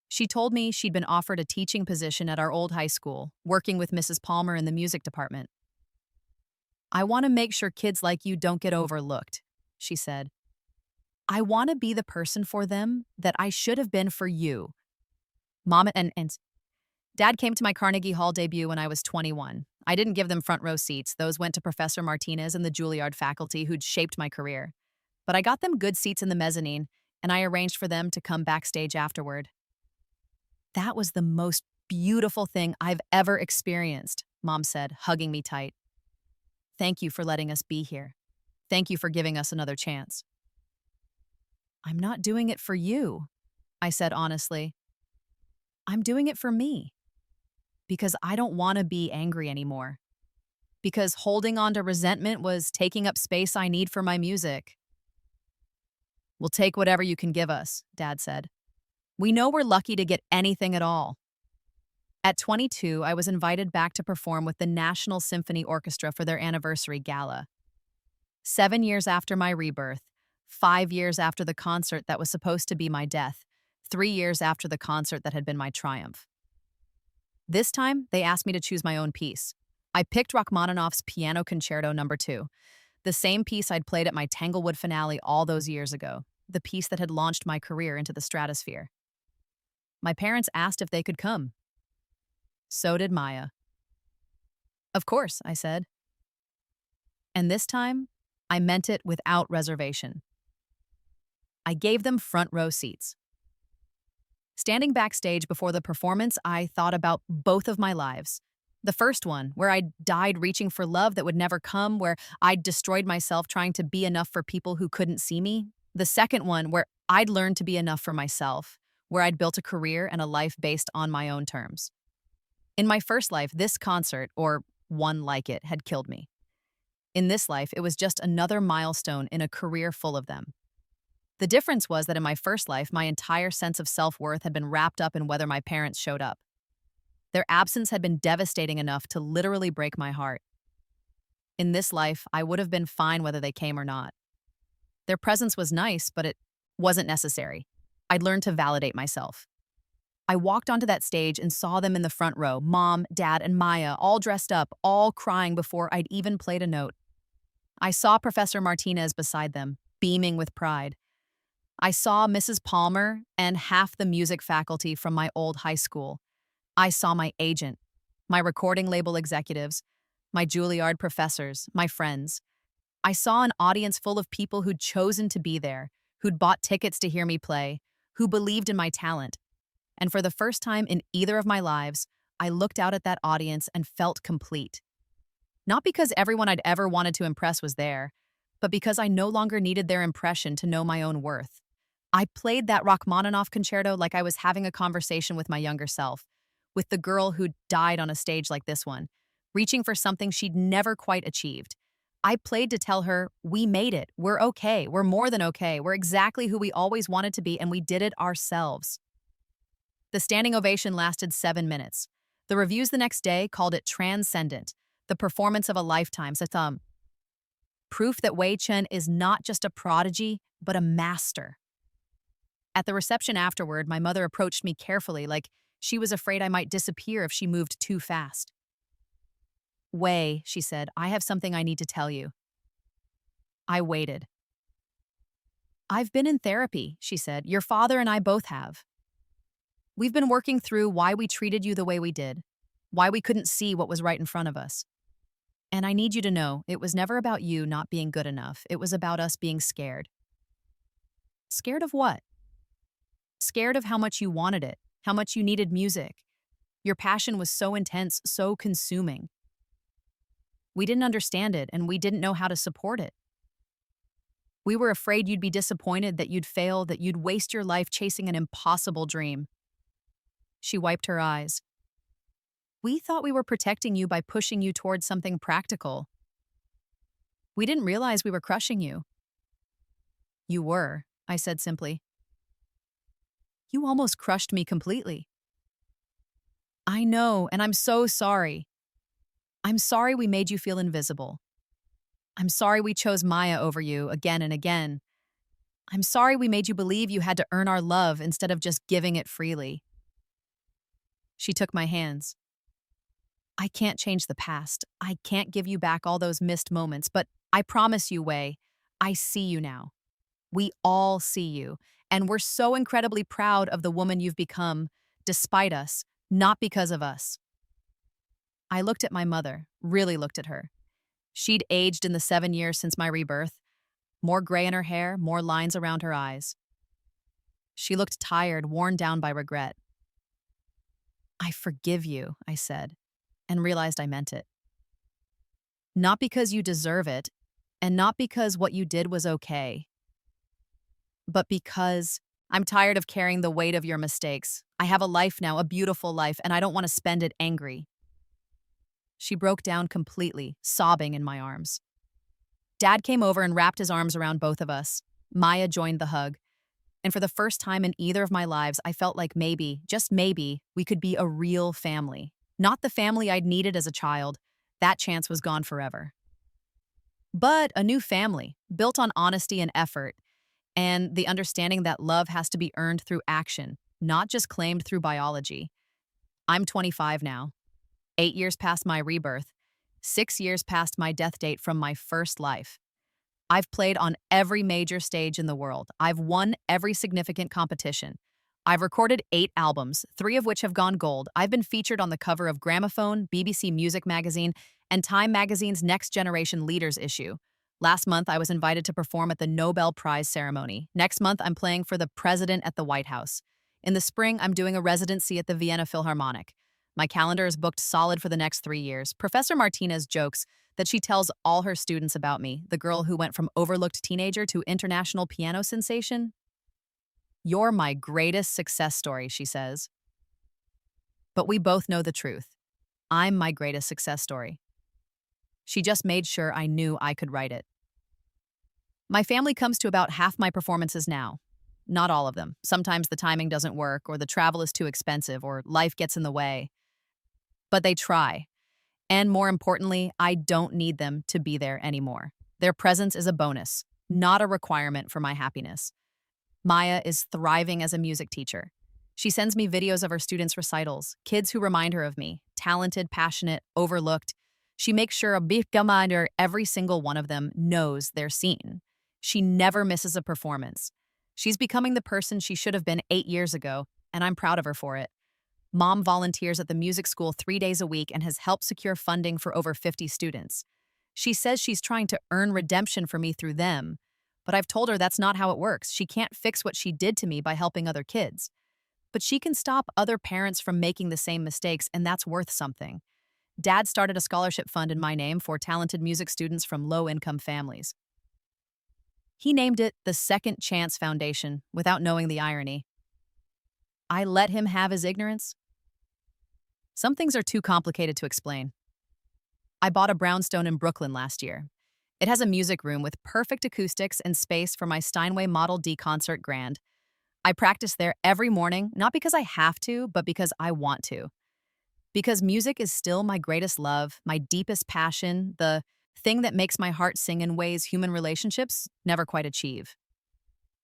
She told me she'd been offered a teaching position at our old high school, working with Mrs. Palmer in the music department. I want to make sure kids like you don't get overlooked, she said. I want to be the person for them that I should have been for you. Mom and Dad came to my Carnegie Hall debut when I was 21. I didn't give them front row seats. Those went to Professor Martinez and the Juilliard faculty who'd shaped my career. But I got them good seats in the mezzanine, and I arranged for them to come backstage afterward. That was the most beautiful thing I've ever experienced, Mom said, hugging me tight. Thank you for letting us be here. Thank you for giving us another chance. I'm not doing it for you, I said honestly. I'm doing it for me. Because I don't want to be angry anymore. Because holding on to resentment was taking up space I need for my music. We'll take whatever you can give us, Dad said. We know we're lucky to get anything at all. At 22, I was invited back to perform with the National Symphony Orchestra for their anniversary gala. 7 years after my rebirth, 5 years after the concert that was supposed to be my death, 3 years after the concert that had been my triumph. This time, they asked me to choose my own piece. I picked Rachmaninoff's Piano Concerto No. 2. The same piece I'd played at my Tanglewood finale all those years ago, the piece that had launched my career into the stratosphere. My parents asked if they could come. So did Maya. Of course, I said. And this time, I meant it without reservation. I gave them front row seats. Standing backstage before the performance, I thought about both of my lives. The first one, where I'd died reaching for love that would never come, where I'd destroyed myself trying to be enough for people who couldn't see me. The second one, where I'd learned to be enough for myself, where I'd built a career and a life based on my own terms. In my first life, this concert, or one like it, had killed me. In this life, it was just another milestone in a career full of them. The difference was that in my first life, my entire sense of self-worth had been wrapped up in whether my parents showed up. Their absence had been devastating enough to literally break my heart. In this life, I would have been fine whether they came or not. Their presence was nice, but it wasn't necessary. I'd learned to validate myself. I walked onto that stage and saw them in the front row, Mom, Dad, and Maya, all dressed up, all crying before I'd even played a note. I saw Professor Martinez beside them, beaming with pride. I saw Mrs. Palmer and half the music faculty from my old high school. I saw my agent, my recording label executives, my Juilliard professors, my friends. I saw an audience full of people who'd chosen to be there, who'd bought tickets to hear me play, who believed in my talent. And for the first time in either of my lives, I looked out at that audience and felt complete. Not because everyone I'd ever wanted to impress was there, but because I no longer needed their impression to know my own worth. I played that Rachmaninoff concerto like I was having a conversation with my younger self, with the girl who'd died on a stage like this one, reaching for something she'd never quite achieved. I played to tell her, we made it, we're okay, we're more than okay, we're exactly who we always wanted to be, and we did it ourselves. The standing ovation lasted 7 minutes. The reviews the next day called it transcendent, the performance of a lifetime. Proof that Wei Chen is not just a prodigy, but a master. At the reception afterward, my mother approached me carefully, like she was afraid I might disappear if she moved too fast. Wei, she said, I have something I need to tell you. I waited. I've been in therapy, she said. Your father and I both have. We've been working through why we treated you the way we did, why we couldn't see what was right in front of us. And I need you to know, it was never about you not being good enough. It was about us being scared. Scared of what? Scared of how much you wanted it, how much you needed music. Your passion was so intense, so consuming. We didn't understand it, and we didn't know how to support it. We were afraid you'd be disappointed, that you'd fail, that you'd waste your life chasing an impossible dream. She wiped her eyes. We thought we were protecting you by pushing you towards something practical. We didn't realize we were crushing you. You were, I said simply. You almost crushed me completely. I know, and I'm so sorry. I'm sorry we made you feel invisible. I'm sorry we chose Maya over you again and again. I'm sorry we made you believe you had to earn our love instead of just giving it freely. She took my hands. I can't change the past. I can't give you back all those missed moments, but I promise you, Wei, I see you now. We all see you, and we're so incredibly proud of the woman you've become, despite us, not because of us. I looked at my mother, really looked at her. She'd aged in the 7 years since my rebirth, more gray in her hair, more lines around her eyes. She looked tired, worn down by regret. I forgive you, I said, and realized I meant it. Not because you deserve it, and not because what you did was okay, but because I'm tired of carrying the weight of your mistakes. I have a life now, a beautiful life, and I don't want to spend it angry. She broke down completely, sobbing in my arms. Dad came over and wrapped his arms around both of us. Maya joined the hug. And for the first time in either of my lives, I felt like maybe, just maybe, we could be a real family. Not the family I'd needed as a child. That chance was gone forever. But a new family, built on honesty and effort, and the understanding that love has to be earned through action, not just claimed through biology. I'm 25 now. 8 years past my rebirth. 6 years past my death date from my first life. I've played on every major stage in the world. I've won every significant competition. I've recorded 8 albums, 3 of which have gone gold. I've been featured on the cover of Gramophone, BBC Music Magazine, and Time Magazine's Next Generation Leaders issue. Last month, I was invited to perform at the Nobel Prize ceremony. Next month, I'm playing for the president at the White House. In the spring, I'm doing a residency at the Vienna Philharmonic. My calendar is booked solid for the next 3 years. Professor Martinez jokes that she tells all her students about me, the girl who went from overlooked teenager to international piano sensation. You're my greatest success story, she says. But we both know the truth. I'm my greatest success story. She just made sure I knew I could write it. My family comes to about half my performances now. Not all of them. Sometimes the timing doesn't work, or the travel is too expensive, or life gets in the way. But they try. And more importantly, I don't need them to be there anymore. Their presence is a bonus, not a requirement for my happiness. Maya is thriving as a music teacher. She sends me videos of her students' recitals, kids who remind her of me, talented, passionate, overlooked. She makes sure a big reminder every single one of them knows they're seen. She never misses a performance. She's becoming the person she should have been 8 years ago, and I'm proud of her for it. Mom volunteers at the music school 3 days a week and has helped secure funding for over 50 students. She says she's trying to earn redemption for me through them, but I've told her that's not how it works. She can't fix what she did to me by helping other kids. But she can stop other parents from making the same mistakes, and that's worth something. Dad started a scholarship fund in my name for talented music students from low-income families. He named it the Second Chance Foundation without knowing the irony. I let him have his ignorance. Some things are too complicated to explain. I bought a brownstone in Brooklyn last year. It has a music room with perfect acoustics and space for my Steinway Model D concert grand. I practice there every morning, not because I have to, but because I want to. Because music is still my greatest love, my deepest passion, the thing that makes my heart sing in ways human relationships never quite achieve.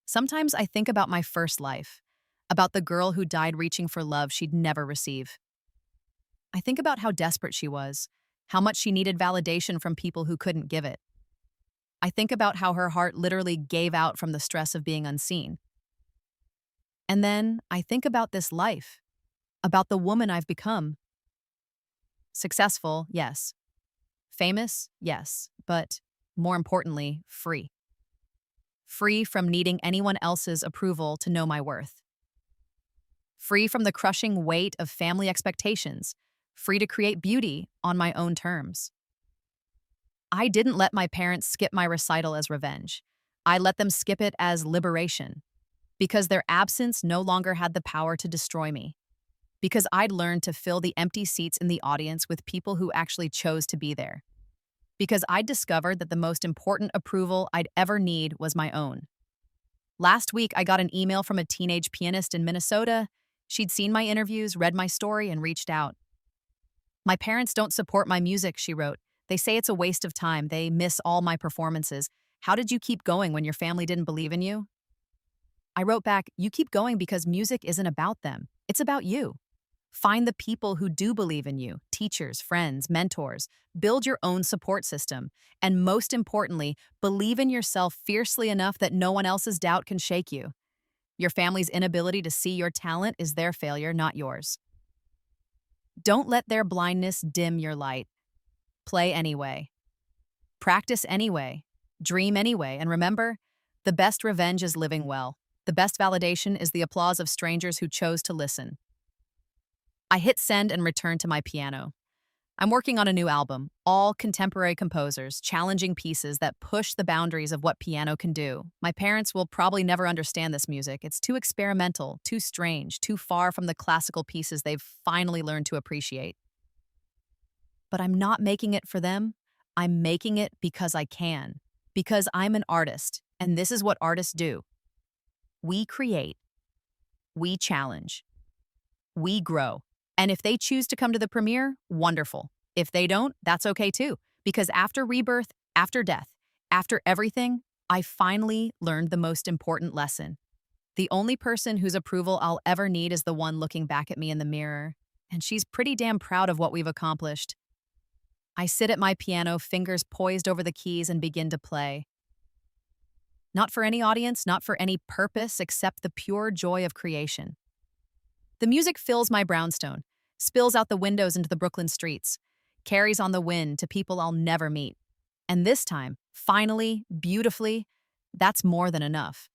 Sometimes I think about my first life, about the girl who died reaching for love she'd never receive. I think about how desperate she was, how much she needed validation from people who couldn't give it. I think about how her heart literally gave out from the stress of being unseen. And then I think about this life, about the woman I've become. Successful, yes. Famous, yes. But more importantly, free. Free from needing anyone else's approval to know my worth. Free from the crushing weight of family expectations. Free to create beauty on my own terms. I didn't let my parents skip my recital as revenge. I let them skip it as liberation. Because their absence no longer had the power to destroy me. Because I'd learned to fill the empty seats in the audience with people who actually chose to be there. Because I'd discovered that the most important approval I'd ever need was my own. Last week, I got an email from a teenage pianist in Minnesota. She'd seen my interviews, read my story, and reached out. My parents don't support my music, she wrote. They say it's a waste of time. They miss all my performances. How did you keep going when your family didn't believe in you? I wrote back, you keep going because music isn't about them. It's about you. Find the people who do believe in you, teachers, friends, mentors. Build your own support system. And most importantly, believe in yourself fiercely enough that no one else's doubt can shake you. Your family's inability to see your talent is their failure, not yours. Don't let their blindness dim your light. Play anyway. Practice anyway. Dream anyway. And remember, the best revenge is living well. The best validation is the applause of strangers who chose to listen. I hit send and returned to my piano. I'm working on a new album, all contemporary composers, challenging pieces that push the boundaries of what piano can do. My parents will probably never understand this music. It's too experimental, too strange, too far from the classical pieces they've finally learned to appreciate. But I'm not making it for them. I'm making it because I can. Because I'm an artist, and this is what artists do. We create. We challenge. We grow. And if they choose to come to the premiere, wonderful. If they don't, that's okay too. Because after Rebirth, after death, after everything, I finally learned the most important lesson. The only person whose approval I'll ever need is the one looking back at me in the mirror. And she's pretty damn proud of what we've accomplished. I sit at my piano, fingers poised over the keys, and begin to play. Not for any audience, not for any purpose except the pure joy of creation. The music fills my brownstone, spills out the windows into the Brooklyn streets, carries on the wind to people I'll never meet. And this time, finally, beautifully, that's more than enough.